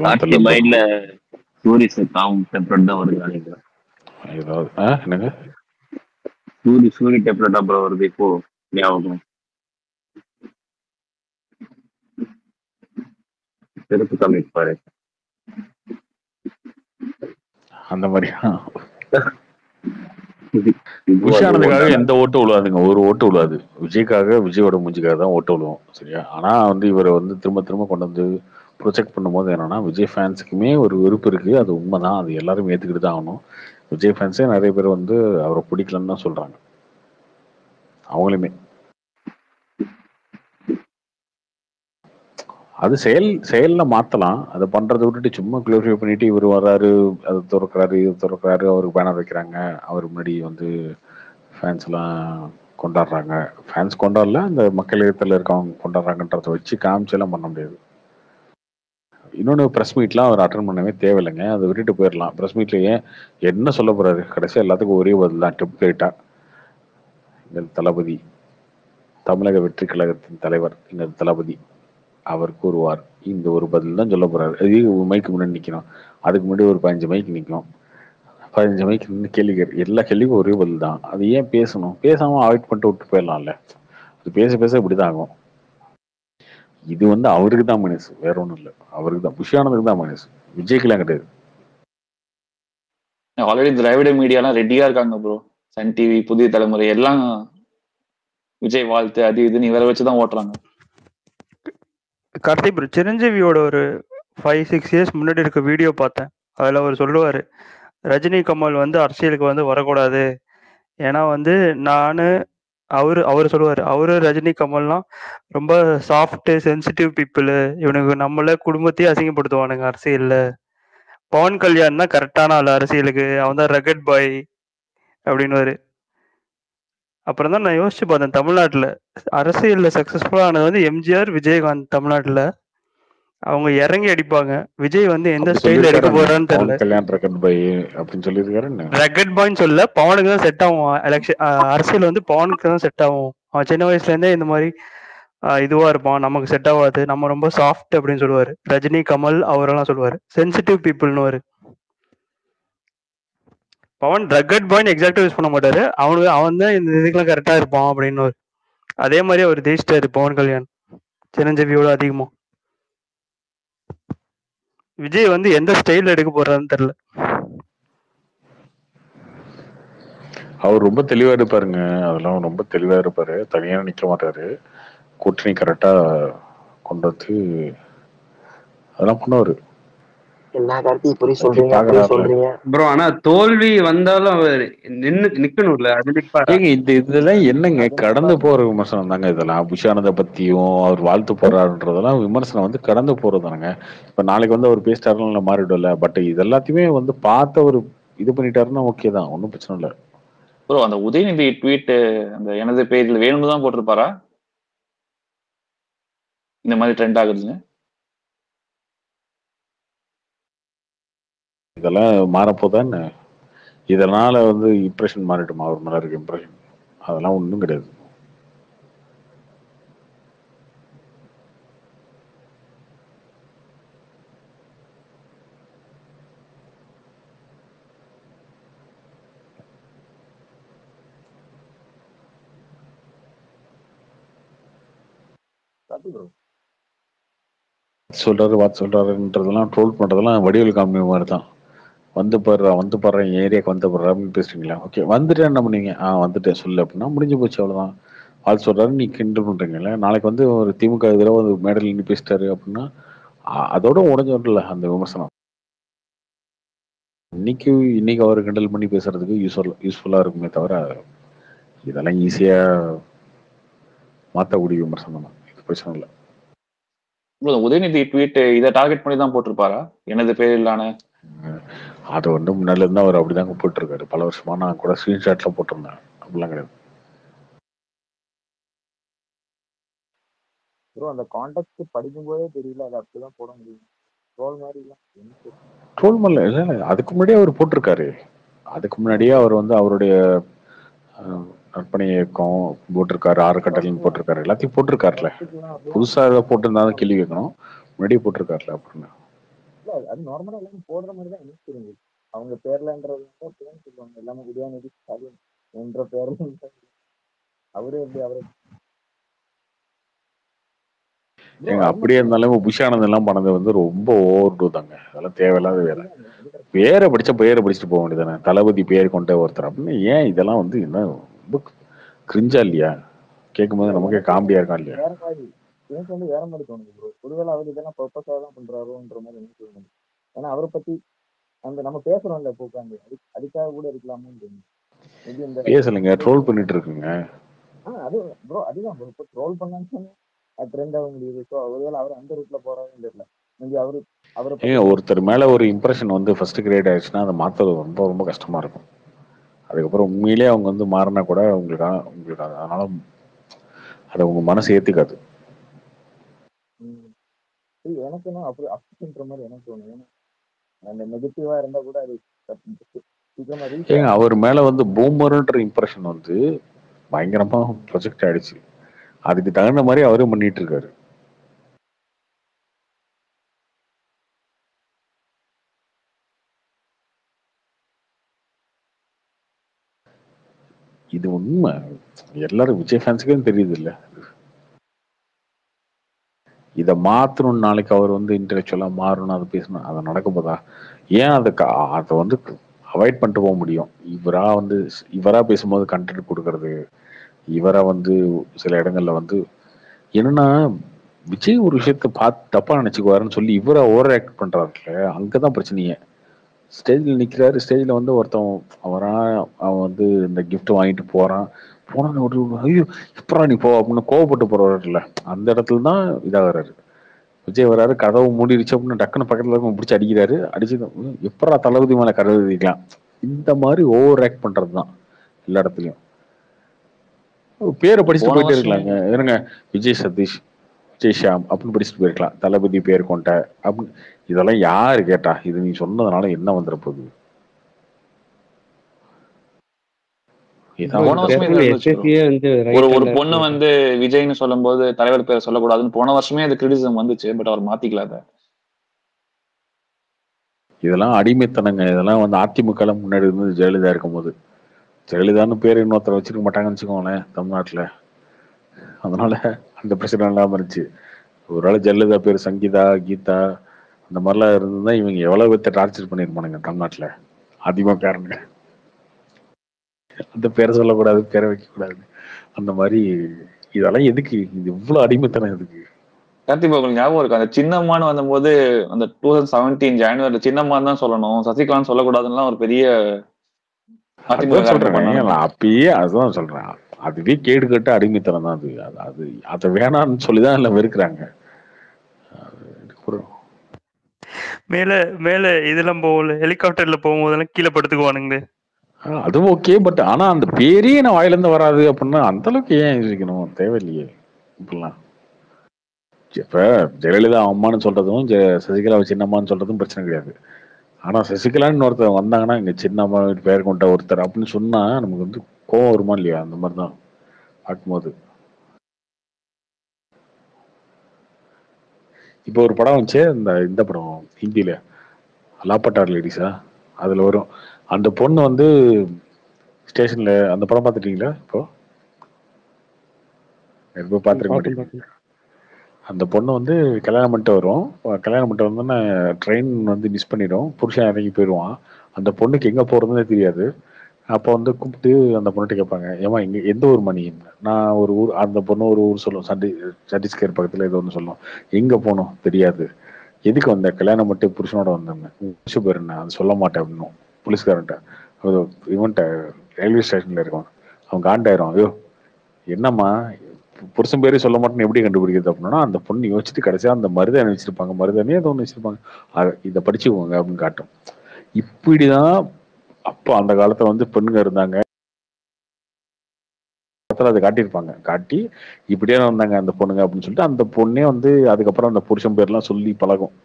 கார்த்தி மைண்ட்ல டூரிஸ்ட் டாம் டெம்ப்ளேட் தான் வருது நினைக்கிறேன். என்னங்க சூரி டெம்ப்ளேட் அப்புறம் வருது இப்போ ஞாபகம். செருப்பு காமிப்பாரு அந்த மாதிரி. புஷானதுக்காக எந்த ஓட்டு விழுவாதுங்க, ஒரு ஓட்டு விழுவாது. விஜய்க்காக, விஜயோட மூஞ்சிக்காக தான் ஓட்டு விழுவோம். சரியா? ஆனா வந்து இவரை வந்து திரும்ப திரும்ப கொண்டு வந்து ப்ரொஜெக்ட் பண்ணும்போது என்னன்னா, விஜய் ஃபேன்ஸுக்குமே ஒரு வெறுப்பு இருக்கு. அது உண்மைதான், அது எல்லாரும் ஏத்துக்கிட்டு தான் ஆகணும். விஜய் ஃபேன்ஸே நிறைய பேர் வந்து அவரை பிடிக்கலன்னு தான் சொல்றாங்க, அவங்களுமே. அது செயல்ல மாத்தலாம். அதை பண்றதை விட்டுட்டு சும்மா குளோரிஃபை பண்ணிட்டு இவர் வர்றாரு, அது திறக்கிறாரு, இது திறக்கிறாரு, அவருக்கு பேனர் வைக்கிறாங்க, அவர் முன்னாடி வந்து ஃபேன்ஸ் எல்லாம் கொண்டாடுறாங்க. ஃபேன்ஸ் கொண்டாடல, அந்த மக்கள் இயக்கத்தில் இருக்கவங்க கொண்டாடுறாங்கன்றத வச்சு காமிச்செல்லாம் பண்ண முடியாது. இன்னொன்று, ப்ரெஸ் மீட்லாம் அவர் அட்டன் பண்ணவே தேவையில்லைங்க, அதை விட்டுட்டு போயிடலாம். ப்ரெஸ் மீட்ல ஏன் என்ன சொல்ல போறாரு? கடைசியாக எல்லாத்துக்கும் ஒரே பதில் தான், டெம்ப்ளேட்டா. எங்கள் தளபதி, தமிழக வெற்றி கழகத்தின் தலைவர் எங்கள் தளபதி, அவர் கூறுவார், இந்த ஒரு பதில் தான் சொல்ல போறாரு. அது மைக்கு முன்னாடி நிற்கணும், அதுக்கு முன்னாடி ஒரு 15 மைக்கு நிற்கும். 15 மணிக்கு நின்று கேள்வி கேட்கு, எல்லா கேள்விக்கும் ஒரே பதில் தான். அது ஏன் பேசணும்? பேசாம அவாய்ட் பண்ணிட்டு விட்டு போயிடலாம்ல. அது பேச பேச இப்படிதான் ஆகும். இது வந்து அவருக்கு தான் மைனஸ், வேற ஒன்றும் இல்லை. அவருக்கு தான், புஷியானதுக்கு தான் மைனஸ், விஜய்க்குலாம் கிடையாது. ஆல்ரெடி திராவிட மீடியாலாம் ரெடியா இருக்காங்க ப்ரோ. சன் டிவி, புதிய தலைமுறை எல்லாம் விஜய் வாழ்த்து அது இதுன்னு இவரை வச்சுதான் ஓட்டுறாங்க. கார்த்தி ப்ரோ, சிரஞ்சீவியோட ஒரு 5-6 இயர்ஸ் முன்னாடி இருக்க வீடியோ பார்த்தேன். அதில் அவர் சொல்லுவார், ரஜினி கமல் வந்து அரசியலுக்கு வந்து வரக்கூடாது. ஏன்னா வந்து நான் அவர் சொல்லுவார், அவரு ரஜினி கமல்லாம் ரொம்ப சாஃப்ட் சென்சிட்டிவ் பீப்புள், இவனுக்கு நம்மள குடும்பத்தையே அசிங்கப்படுத்துவானுங்க அரசியலில். பவன் கல்யாண் தான் கரெக்டான ஆள் அரசியலுக்கு, அவன் தான் ரகட் பாய் அப்படின்னுவாரு. அப்புறம் தான் நான் யோசிச்சு பார்த்தேன், தமிழ்நாட்டில் அரசியலில் சக்ஸஸ்ஃபுல்லாக ஆனது வந்து எம்ஜிஆர், விஜயகாந்த். தமிழ்நாட்டில் அவங்க இறங்கி அடிப்பாங்க. விஜய் வந்து எந்த அப்படி ஸ்டைல் எடுக்க சொல்லியிருக்காரு, போறான்னு தெரியல. பவன் கல்யாண் ரகட் பாய் அப்படின்னு சொல்லியிருக்காரு. ரகட் பாய்ன்னு சொல்ல, பவனுக்கு தான் செட் ஆகும். எலெக்ஷன் அரசியல் வந்து பவனுக்கு தான் செட் ஆகும். அவன் சின்ன வயசுலேருந்தே இந்த மாதிரி இதுவா இருப்பான், நமக்கு செட் ஆகாது, நம்ம ரொம்ப சாஃப்ட் அப்படின்னு சொல்லுவாரு. ரஜினி கமல் அவரெல்லாம் சொல்லுவாரு சென்சிட்டிவ் பீப்புள்னு. பவன் ரகட் பாய்னு எக்ஸாக்டா யூஸ் பண்ண மாட்டாரு, அவன் தான் இந்த இதுக்கெல்லாம் கரெக்டா இருப்பான் அப்படின்னு. அதே மாதிரி அவர் ஜெயிச்சிட்டாரு பவன் கல்யாண், சிரஞ்சீவியோட அதிகமா. விஜய் வந்து எந்த ஸ்டைல் எடுக்க போறாருன்னு தெரியல. அவர் ரொம்ப தெளிவா இருப்பாருங்க, அதெல்லாம் ரொம்ப தெளிவா இருப்பாரு. தனியா நிக்க மாட்டாரு, கூட்டணி கரெக்டா கொண்டு வந்து அதெல்லாம் பண்ணுவாரு. என்ன கார்த்தி இப்படி சொல்றீங்க அப்படி சொல்றீங்க ப்ரோ? ஆனா தோல்வி வந்தாலும் அவர் நிக்கணும்ல, அது நிப்பாரா? ஏங்க இதெல்லாம் என்னங்க கடந்து போற விமர்சனம் தாங்க இதெல்லாம். புஷானதை பத்தியும் அவர் வாழ்த்து போறாருன்றதெல்லாம் விமர்சனம் வந்து கடந்து போறதானுங்க. இப்ப நாளைக்கு வந்து அவர் பேசிட்டாருன்னு மாறிடும்ல. பட் இது எல்லாத்தையுமே வந்து பார்த்து அவர் இது பண்ணிட்டாருன்னா ஓகே தான், ஒன்றும் பிரச்சனை இல்லை. ப்ரோ அந்த உதயநிதி ட்வீட் அந்த எனது பேஜ்ல வேணும்னு தான் போட்டிருப்பாரா இந்த மாதிரி ட்ரெண்ட் ஆகுதுங்க? இதெல்லாம் மாறப்போதான்னு, இதனால வந்து இம்ப்ரெஷன் மாறிடுமா அவர் மேல இருக்க இம்ப்ரெஷன்? அதெல்லாம் ஒன்றும் கிடையாது. சொல்றாருன்றதெல்லாம் ட்ரோல் பண்றதெல்லாம் வடிவேல் காமெடி மாதிரி தான். வந்து பாடுறேன் ஏரியாவுக்கு வந்து பாடுறா அப்படின்னு பேசுறீங்களா? ஓகே வந்துட்டேன், என்ன பண்ணீங்க? வந்துட்டேன் சொல்லு அப்படின்னா முடிஞ்சு போச்சு, அவ்வளவுதான். ஆள் சொல்றாரு, நீ கிண்டல் பண்றீங்கல்ல. நாளைக்கு வந்து ஒரு திமுக எதிராக ஒரு மேடல் நின்று பேசிட்டாரு அப்படின்னா அதோட உடஞ்சிடல அந்த விமர்சனம். இன்னைக்கு அவர் கிண்டல் பண்ணி பேசுறதுக்கு யூஸ்ஃபுல்லா இருக்குமே தவிர இதெல்லாம் ஈஸியா மாத்தக்கூடிய விமர்சனம் தான், இது பிரச்சனை இல்லை. உதயநிதி ட்வீட் இதை டார்கெட் பண்ணி தான் போட்டிருப்பாரா, எனது பேரிலான? அது வந்து முன்னால இருந்து அவர் அப்படிதாங்க போட்டிருக்காரு, பல வருஷமா. நான் கூட ஸ்கிரீன்ஷாட்ல போட்டிருந்தேன், அப்படிலாம் கிடையாது. ப்ரோ அந்த கான்டெக்ட் படிக்கும் போதே தெரியல, அது அப்படிதான் போட முடியும். ட்ரோல் மாதிரி ட்ரோல் பண்ணல, இல்ல அதுக்கு முன்னாடியே அவர் போட்டிருக்காரு. அதுக்கு முன்னாடியே அவர் வந்து அவருடைய நற்பணி இயக்கம் போட்டிருக்காரு, ஆறுகட்டல் போட்டிருக்காரு, எல்லாத்தையும் போட்டிருக்காருல. புதுசா ஏதோ போட்டிருந்தாலும் கேள்வி கேட்கணும், முன்னாடியே போட்டிருக்காருல அப்படின்னு. இல்ல அது நார்மலா எல்லாரும் போடுற மாதிரி தான் எனக்கு தெரியுது. அவங்க பேர்லன்றது பேர் சொல்லுவாங்க எல்லாமே, உதயநிதி ஸ்டாலின் என்ற பேர்ல அவரே எப்படி அவரே அப்படியே இருந்தாலும் புஷானது எல்லாம் பண்ணது வந்து ரொம்ப ஓவர் டூ தாங்க. அதெல்லாம் தேவையில்லாத வேலை. பேரை படிச்சுட்டு போக வேண்டியதானே, தளபதி பேர் கொண்ட ஒருத்தர் அப்படின்னு. ஏன் இதெல்லாம் வந்து என்ன ரொம்ப கிரிஞ்சா இல்லையா? கேட்கும் போது நமக்கே காமெடியா இருக்கா இல்லையா? வேற மாதிரி எனக்கு வந்து வேற மாதிரி தோணுது ப்ரோ. ஒருவேளை அவர் இதெல்லாம் பர்பஸாக தான் பண்றாரோன்ற மாதிரி எனக்கு தோணுது. ஏன்னா அவரை பத்தி அந்த நம்ம பேசுறோம்ல இப்போ உட்காந்து, அதுக்காக கூட இருக்கலாமோன்னு தோணுது. பேசலைங்க, ட்ரோல் பண்ணிட்டு இருக்குங்க. அது ப்ரோ அதுதான் ப்ரோ, இப்போ ட்ரோல் பண்ணான்னு ட்ரெண்ட் ஆக முடியுது. ஸோ ஒருவேளை அவர் அந்த ரூட்ல போறாருன்னு தெரியல. மேபி அவரை ஒருத்தர் மேல ஒரு இம்ப்ரெஷன் வந்து ஃபர்ஸ்ட் கிரியேட் ஆயிடுச்சுன்னா அதை மாத்துறது ரொம்ப ரொம்ப கஷ்டமா இருக்கும். அதுக்கப்புறம் உண்மையிலேயே அவங்க வந்து மாறினா கூட உங்களுக்கு அதனால அதை உங்க மனசு ஏத்துக்காது. எனக்கு என்ன அப்படி அப்படின்ற மாதிரி எனக்கு தோணும். ஏன்னா அந்த நெகட்டிவா இருந்தா கூட அது அவர் மேல வந்து பூமர்ன்ற இம்ப்ரெஷன் வந்து பயங்கரமா ப்ரொஜெக்ட் ஆயிடுச்சு. அதுக்கு தகுந்த மாதிரி அவரும் பண்ணிட்டு இருக்காரு. இது உண்மை. எல்லாரும் விஜய் ஃபேன்ஸுக்கும் தெரியுது இல்ல. இதை மாத்தணும், நாளைக்கு அவர் வந்து இன்டெலெக்சுவலா மாறணும், அதை பேசணும், அதை நடக்க போதா? ஏன் அதை வந்து அவாய்ட் பண்ணிட்டு போக முடியும்? இவரா பேசும்போது கண்டென்ட் கொடுக்கறது, இவரா வந்து சில இடங்கள்ல வந்து என்னன்னா விஜய் ஒரு விஷயத்த பார்த்து தப்பா நினைச்சுக்குவாருன்னு சொல்லி இவரை ஓவர் ஆக்ட் பண்றாருல, அங்கதான் பிரச்சனையே. ஸ்டேஜ்ல நிக்கிறாரு, ஸ்டேஜ்ல வந்து ஒருத்தன் அவன் வந்து இந்த கிஃப்ட் வாங்கிட்டு போறான், போனா ஒரு ஐயோ எப்படா நீ போ அப்படின்னு கோவப்பட்டு போறாருல்ல, அந்த இடத்துல தான் இதாகிறாரு. விஜய் வராரு, கதவு மூடிடுச்சு அப்படின்னு டக்குன்னு பக்கத்துல இருக்க பிடிச்சி அடிக்கிறாரு. அடிச்சு எப்படா தளபதி மேல கதவு விதிக்கலாம், இந்த மாதிரி ஓவர் ஆக்ட் பண்றதுதான் எல்லா இடத்துலயும். பேரை படிச்சுட்டு போயிட்டே இருக்கலாங்க. இருங்க, விஜய் சதீஷ், விஜய் ஷாம் அப்படின்னு படிச்சுட்டு போயிருக்கலாம். தளபதி பேர் கொண்ட அப்படின்னு இதெல்லாம் யாரு கேட்டா? இது நீ சொன்னதுனால என்ன வந்துட போகுது? ஒரு பொண்ணு வந்து விஜய்னு சொல்லும் போது தலைவர் பேரை சொல்லக்கூடாதுன்னு போன வருஷமே அது கிரிட்டிசிசம் வந்துச்சு. பட் அவர் மாத்திக்கல. இதெல்லாம் அடிமைத்தனங்க. இதெல்லாம் வந்து அதிமுக முன்னாடி இருந்து ஜெயலலிதா இருக்கும் போது, ஜெயலலிதான்னு பேர் இன்னொருத்தர் வச்சிருக்க மாட்டாங்கன்னு வச்சுக்கோங்களேன் தமிழ்நாட்டுல. அதனால அந்த பிரச்சனை இல்லாம இருந்துச்சு. ஒரு ஆள் ஜெயலலிதா பேர் சங்கீதா, கீதா அந்த மாதிரிலாம் இருந்ததுதான் இவங்க எவ்வளவு பேர்த்த டார்ச்சர் பண்ணிருப்பானுங்க தமிழ்நாட்டுல. அதிமுக அந்த பேரை சொல்லக்கூடாது, பேரை வைக்க கூடாது, அந்த மாதிரி. இதெல்லாம் எதுக்கு? இது இவ்வளவு அடிமைத்தனம் எதுக்கு? கார்த்திக் உங்களுக்கு ஞாபகம் இருக்கு, அந்த சின்னம்மான்னு வந்தபோது அந்த 2017 ஜனவரி சின்னம்மான்னு தான் சொல்லணும், சசிகலான்னு சொல்லக்கூடாதுன்னு ஒரு பெரிய சொல்றேன். அப்பயே அதுதான் சொல்றேன், அதுவே கேடு கட்ட அடிமைத்தனம் தான் அது. அது அதை வேணாம்னு சொல்லிதான் எல்லாம் வெறுக்கிறாங்க. மேல மேல இதெல்லாம் போகல, ஹெலிகாப்டர்ல போகும்போதெல்லாம் கீழே படுத்துக்குவானுங்க. அதுவும் ஓகே, பட் ஆனா அந்த பேரே நான் வாயில இருந்து வராது அப்படின்னா அந்த அளவுக்கு ஏன் யோசிக்கணும்? தேவையில்லையே இப்படிலாம். இப்ப ஜெயலலிதா அம்மான்னு சொல்றதும் சசிகலா சின்னம்மான்னு சொல்றதும் பிரச்சனை கிடையாது. ஆனா சசிகலான்னு ஒருத்தர் வந்தாங்கன்னா இங்க சின்னம்மா பேர் கொண்ட ஒருத்தர் அப்படின்னு சொன்னா நமக்கு வந்து கோவம் வருமா இல்லையா? அந்த மாதிரிதான் பார்க்கும்போது. இப்போ ஒரு படம் வந்துச்சு, இந்த படம் ஹிந்தியில லாப்பட்டார் லேடிஸா, அதுல வரும் அந்த பொண்ணு வந்து ஸ்டேஷன்ல. அந்த படம் பார்த்துட்டீங்களா? இப்போ பார்த்துருக்க மாட்டேங்க. அந்த பொண்ணு வந்து கல்யாணம் பண்ணிட்டு வரும். கல்யாணம் பண்ணிட்டு வந்தோன்னா ட்ரெயின் வந்து மிஸ் பண்ணிடும், புருஷன் இறங்கி போயிடுவான். அந்த பொண்ணுக்கு எங்க போறதுன்னே தெரியாது. அப்போ வந்து கூப்பிட்டு அந்த பொண்ணுகிட்ட கேட்பாங்க, ஏமா இங்க எந்த ஊர் மணி? நான் ஒரு ஊர். அந்த பொண்ணு ஒரு ஊர் சொல்லும், சத்தீஸ்கர் பக்கத்துல ஏதோ ஒன்று சொல்லும். எங்க போனோம் தெரியாது. எதுக்கு வந்த? கல்யாணம் மட்டும் புருஷனோட வந்தேன். புருஷ பேர் என்ன? அது சொல்ல மாட்டேன் அப்படின்னும் போலீஸ்காரன்ட்ட. இவன்ட்ட ரயில்வே ஸ்டேஷன்ல இருக்கான். அவன் காண்டாயிரும், ஐயோ என்னம்மா புருஷன் பேரே சொல்ல மாட்டேன்னு எப்படி கண்டுபிடிக்கிறது அப்படின்னா, அந்த பொண்ணு யோசிச்சுட்டு கடைசியா அந்த மருதாணி வச்சிருப்பாங்க, மருதாணியே ஏதோ ஒன்று வச்சிருப்பாங்க, இதை படிச்சுக்கோங்க அப்படின்னு காட்டும். இப்படிதான் அப்போ அந்த காலத்துல வந்து பெண்ணுங்க இருந்தாங்க, அதை காட்டியிருப்பாங்க. காட்டி இப்படியே வந்தாங்க அந்த பொண்ணுங்க அப்படின்னு சொல்லிட்டு அந்த பொண்ணே வந்து அதுக்கப்புறம் அந்த புருஷன் பேர்லாம் சொல்லி பழகும்.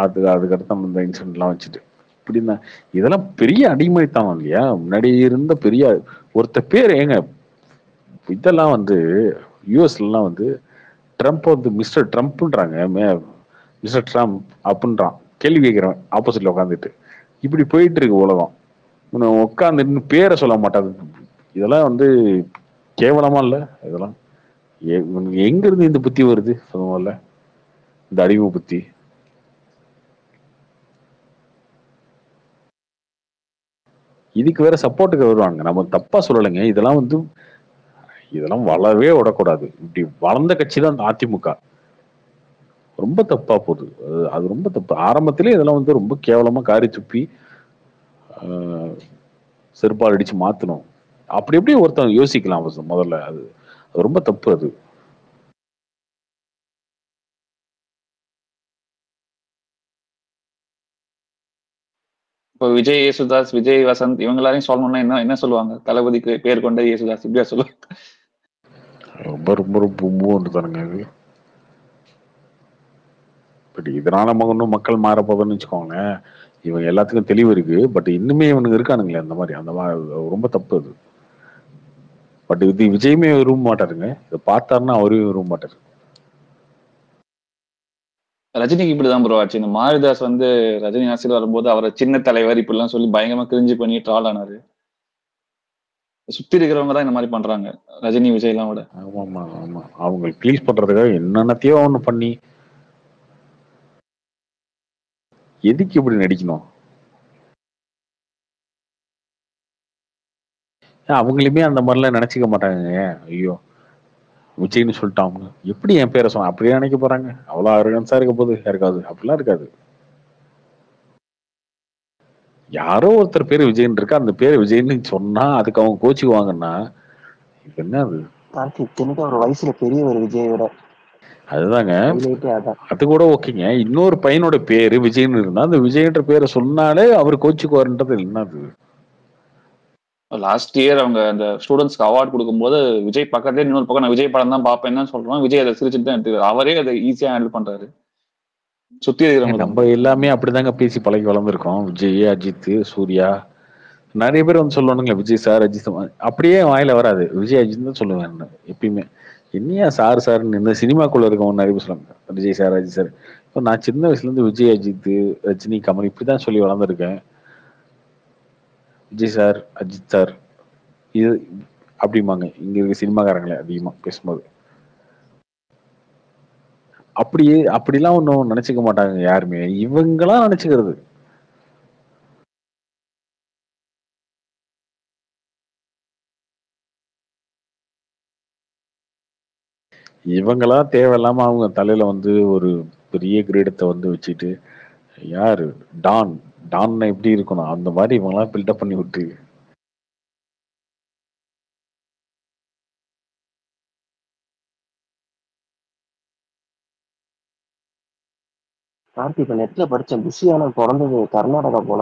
அதுக்கடுத்து அந்த இன்சிடென்ட் எல்லாம் வச்சுட்டு இப்படின்னா இதெல்லாம் பெரிய அடிமைத்தனம் இல்லையா? முன்னாடி இருந்த பெரிய ஒருத்த பேர் ஏங்க, இதெல்லாம் வந்து யூஎஸ்லாம் வந்து ட்ரம்ப் வந்து மிஸ்டர் ட்ரம்ப்ன்றாங்க, மிஸ்டர் ட்ரம்ப் அப்படின்றான். கேள்வி கேட்கிறவன் ஆப்போசிட்ல உட்காந்துட்டு. இப்படி போயிட்டு இருக்கு உலகம். உட்காந்துட்டு பேரை சொல்ல மாட்டாது. இதெல்லாம் வந்து கேவலமா இல்ல? இதெல்லாம் எங்க இருந்து இந்த புத்தி வருது? சொல்லுவோம்ல, இந்த அடிமை புத்தி. இதுக்கு வேற சப்போர்ட்டுக்கு வருவாங்க. நம்ம தப்பா சொல்லலைங்க, இதெல்லாம் வந்து இதெல்லாம் வளரவே விடக்கூடாது. இப்படி வளர்ந்த கட்சி தான் அதிமுக. ரொம்ப தப்பா போகுது அது ரொம்ப தப்பு. ஆரம்பத்திலே இதெல்லாம் வந்து ரொம்ப கேவலமா காரி துப்பி செருப்பால் அடிச்சு மாத்தணும். அப்படி எப்படி ஒருத்தன் யோசிக்கலாம் முதல்ல? அது ரொம்ப தப்பு. அது இப்போ விஜய் யேசுதாஸ், விஜய் வசந்த் இவங்க எல்லாரையும் சொல்லணும்னா என்ன சொல்லுவாங்க? தளபதிக்கு பேர் கொண்ட யேசுதாஸ் இப்படியா சொல்லுவாங்க? ரொம்ப ரொம்ப ரொம்ப தானுங்க அது. பட் இதனால இன்னும் மக்கள் மாறப்போதுன்னு வச்சுக்கோங்களேன். இவங்க எல்லாத்துக்கும் தெளிவு இருக்கு, பட் இன்னுமே இவனுங்க இருக்கானுங்களே அந்த மாதிரி ரொம்ப தப்பு அது. பட் இது விஜயமே விரும்ப மாட்டாருங்க, இதை பார்த்தாருன்னா அவரையும் விரும்ப மாட்டாரு. ரஜினிக்கு இப்படிதான் ப்ரோ ஆச்சு. இந்த மாரிதாஸ் வந்து ரஜினி அரசியல் வரும்போது அவரை சின்ன தலைவர் இப்படிலாம் சொல்லி பயங்கரமா கிரிஞ்சு பண்ணி ட்ரால் ஆனாரு. சுத்தி இருக்கிறவங்க தான் இந்த மாதிரி பண்றாங்க, ரஜினி விஜய் எல்லாம் விட. ஆமா ஆமா, அவங்க ப்ளீஸ் பண்றதுக்காக என்னென்னத்தையோ ஒண்ணு பண்ணி எதுக்கு இப்படி நடிக்கணும்? அவங்களுமே அந்த மாதிரிலாம் நினைச்சுக்க மாட்டாங்க. ஐயோ விஜய்னு சொல்லிட்டாங்க, எப்படி என் பேரை சொன்ன அப்படியே நினைக்க போறாங்க? அவ்வளவு அரகன்ஸா இருக்க போது யாருக்காது? அப்படிலாம் இருக்காது. யாரோ ஒருத்தர் பேரு விஜய்னு இருக்கு, அந்த பேரு விஜய்னு சொன்னா அதுக்கு அவங்க கோச்சுக்குவாங்கன்னா இது என்ன அது? இத்தனைக்கும் ஒரு வயசுல பெரிய ஒரு விஜயோட அதுதாங்க, ஹைலைட்டே அதான். அது கூட ஓகேங்க. இன்னொரு பையனோட பேரு விஜய்னு இருந்தா அந்த விஜய்ன்ற பேரை சொன்னாலே அவர் கோச்சுக்குவாருன்றது என்னது? லாஸ்ட் இயர் அவங்க அந்த ஸ்டூடெண்ட்ஸ்க்கு அவார்ட் கொடுக்கும்போது விஜய் பக்கத்துல இன்னொரு பக்கம் நான் விஜய் படம் தான் பார்ப்பேன் தான் சொல்றோம், விஜய் அதை சிரிச்சுட்டு தான் எடுத்துக்காரு. அவரே அதை ஈஸியா ஹேண்டில் பண்றாரு. சுத்தி இருக்கிறவங்க தான். நம்ம எல்லாமே அப்படிதாங்க பேசி பழகி வளர்ந்துருக்கோம். விஜய், அஜித், சூர்யா, நிறைய பேர் வந்து சொல்லுவானுங்க விஜய் சார் அஜித் சார். அப்படியே வாயில வராது, விஜய் அஜித் தான் சொல்லுவேன் நான் எப்பயுமே. என்னையா சார் சார்ன்னு இந்த சினிமாக்குள்ள இருக்கவங்க நிறைய பேர் சொல்லுவாங்க விஜய் சார் அஜித் சார். இப்போ நான் சின்ன வயசுல இருந்து விஜய், அஜித், ரஜினி, கமல் இப்படிதான் சொல்லி வளர்ந்துருக்கேன். விஜய் சார் அஜித் சார் இது அப்படிம்பாங்க இங்க இருக்க சினிமாக்காரங்களே அதிகமா பேசும்போது. அப்படியே அப்படிலாம் ஒன்றும் நினைச்சுக்க மாட்டாங்க யாருமே, இவங்கெல்லாம் நினைச்சுக்கிறது. இவங்களா தேவையில்லாம அவங்க தலையில வந்து ஒரு பெரிய கிரீடத்தை வந்து வச்சுட்டு, யாரு டான் டான்னா எப்படி இருக்கணும் அந்த மாதிரி இவங்கெல்லாம் பில்டப் பண்ணி விட்டு. கார்த்தி இப்ப நெட்ல படிச்சேன், பிஸியான பிறந்தது கர்நாடகா போல.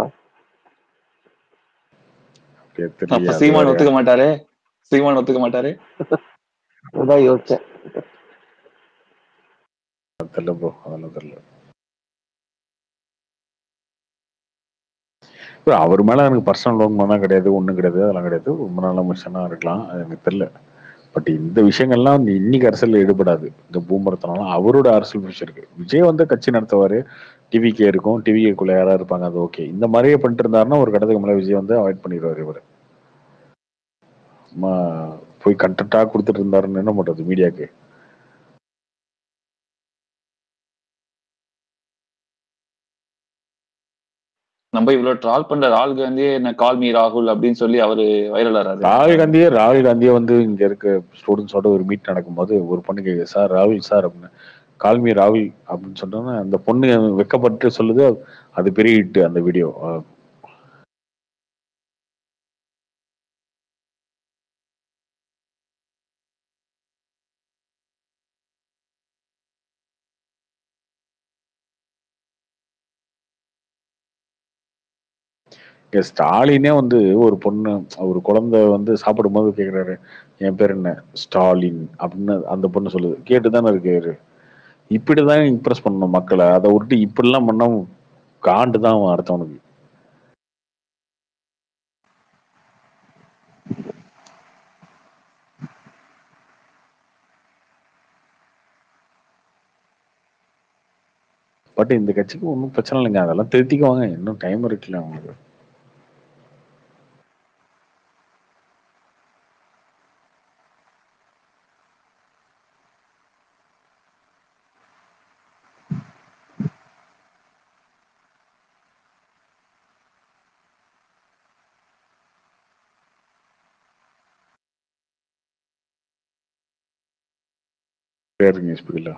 அப்ப சீமான் ஒத்துக்க மாட்டாரு, சீமான் ஒத்துக்க மாட்டாரு. அதான் யோசிச்சேன். தெரியல ப்ரோ, அதெல்லாம் தெரியல. அவர் மேல எனக்கு பர்சனல் லோன் தான் கிடையாது, ஒண்ணும் கிடையாது, அதெல்லாம் கிடையாது. ரொம்ப நல்ல மனுஷனா இருக்கலாம், அது எனக்கு தெரியல. பட் இந்த விஷயங்கள்லாம் வந்து இன்னைக்கு அரசியல் ஈடுபடாது. இந்த பூமரத்தனால அவரோட அரசியல் விஷயம் இருக்கு. விஜய் வந்து கட்சி நடத்துவாரு, டிவிக்கே இருக்கும், டிவிக்குள்ள யாராவது இருப்பாங்க, அது ஓகே. இந்த மாதிரியே பண்ணிட்டு இருந்தாருன்னா ஒரு கட்டத்துக்கு மேல விஜய் வந்து அவாய்ட் பண்ணிடுவாரு. இவர் போய் கண்டென்ட்டா கொடுத்துட்டு இருந்தாருன்னு என்ன பண்றது மீடியாக்கு? நம்ம இவ்வளவு ட்ரால் பண்ற ராகுல் காந்தியே என்ன கால் மீ ராகுல் அப்படின்னு சொல்லி அவரு வைரல் ஆறாரு. ராகுல் காந்தியே வந்து இங்க இருக்க ஸ்டூடெண்ட்ஸோட ஒரு மீட் நடக்கும்போது ஒரு பொண்ணு கேக்குது, சார் ராகுல் சார் அப்படின்னு, கால்மி ராகுல் அப்படின்னு சொன்னோன்னா அந்த பொண்ணு வெக்கப்பட்டு சொல்லுது. அது பெரிய ஹிட் அந்த வீடியோ. ஸ்டாலினே வந்து ஒரு பொண்ணு, ஒரு குழந்தை வந்து சாப்பிடும் போது கேக்குறாரு என் பேர் என்ன, ஸ்டாலின் அப்படின்னு அந்த பொண்ணு சொல்லுது. கேட்டுதானே இருக்காரு. இப்படிதான் இம்ப்ரெஸ் பண்ணணும் மக்களை, அதை விட்டு இப்படிலாம் பண்ணா காண்டு தான் அடுத்தவனுக்கு. பட் இந்த கட்சிக்கு ஒன்றும் பிரச்சனை இல்லைங்க, அதெல்லாம் திருத்திக்குவாங்க, இன்னும் டைம் இருக்குல்ல அவங்களுக்கு. பேருங்க ஸ்பீக்கர்ல.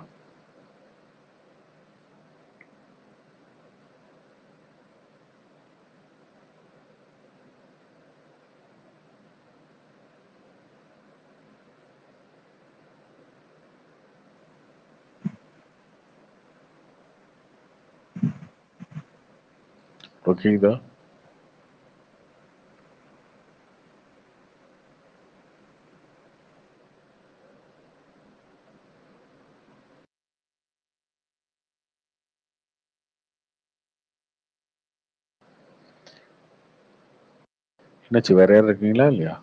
ஓகேதா? என்னாச்சு, வேற யாரும் இருக்கீங்களா இல்லையா?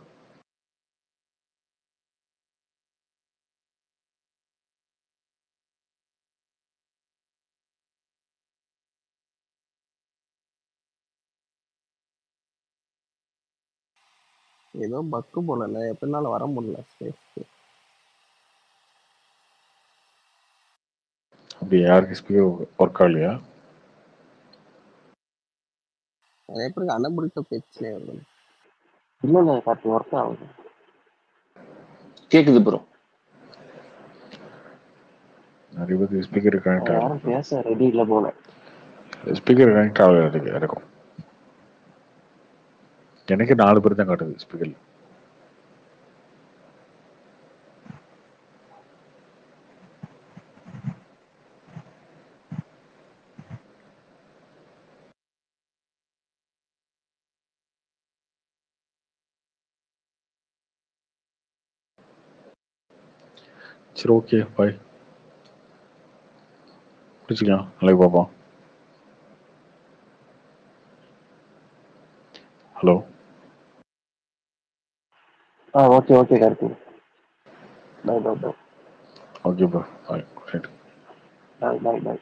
ஏதோ பக்கு போல எப்படினாலும் வர முடியல ஸ்பேஸ்க்கு. அப்படி யாருக்கு ஸ்பீக்கர் ஒர்க் ஆகலையா? அது எப்படி அனபிடிக்க பேச்சுனே வருது. இல்ல கார்த்தி ஒர்க் ஆகுது. கேக்குது ப்ரோ. நிறைய பேருக்கு ஸ்பீக்கர் கனெக்ட் யாரும் ஆகல. பேச ரெடி இல்ல போல. ஸ்பீக்கர் கனெக்ட் ஆகல எனக்கும். எனக்கு 4 பேர் தான் காட்டுது ஸ்பீக்கர்ல. சரி, ஓகே, பாய். பிடிச்சிக்கலாம், நாளைக்கு பார்ப்போம். Hello. Okay Karthi. Bye. Okay bro, bye. Right. By.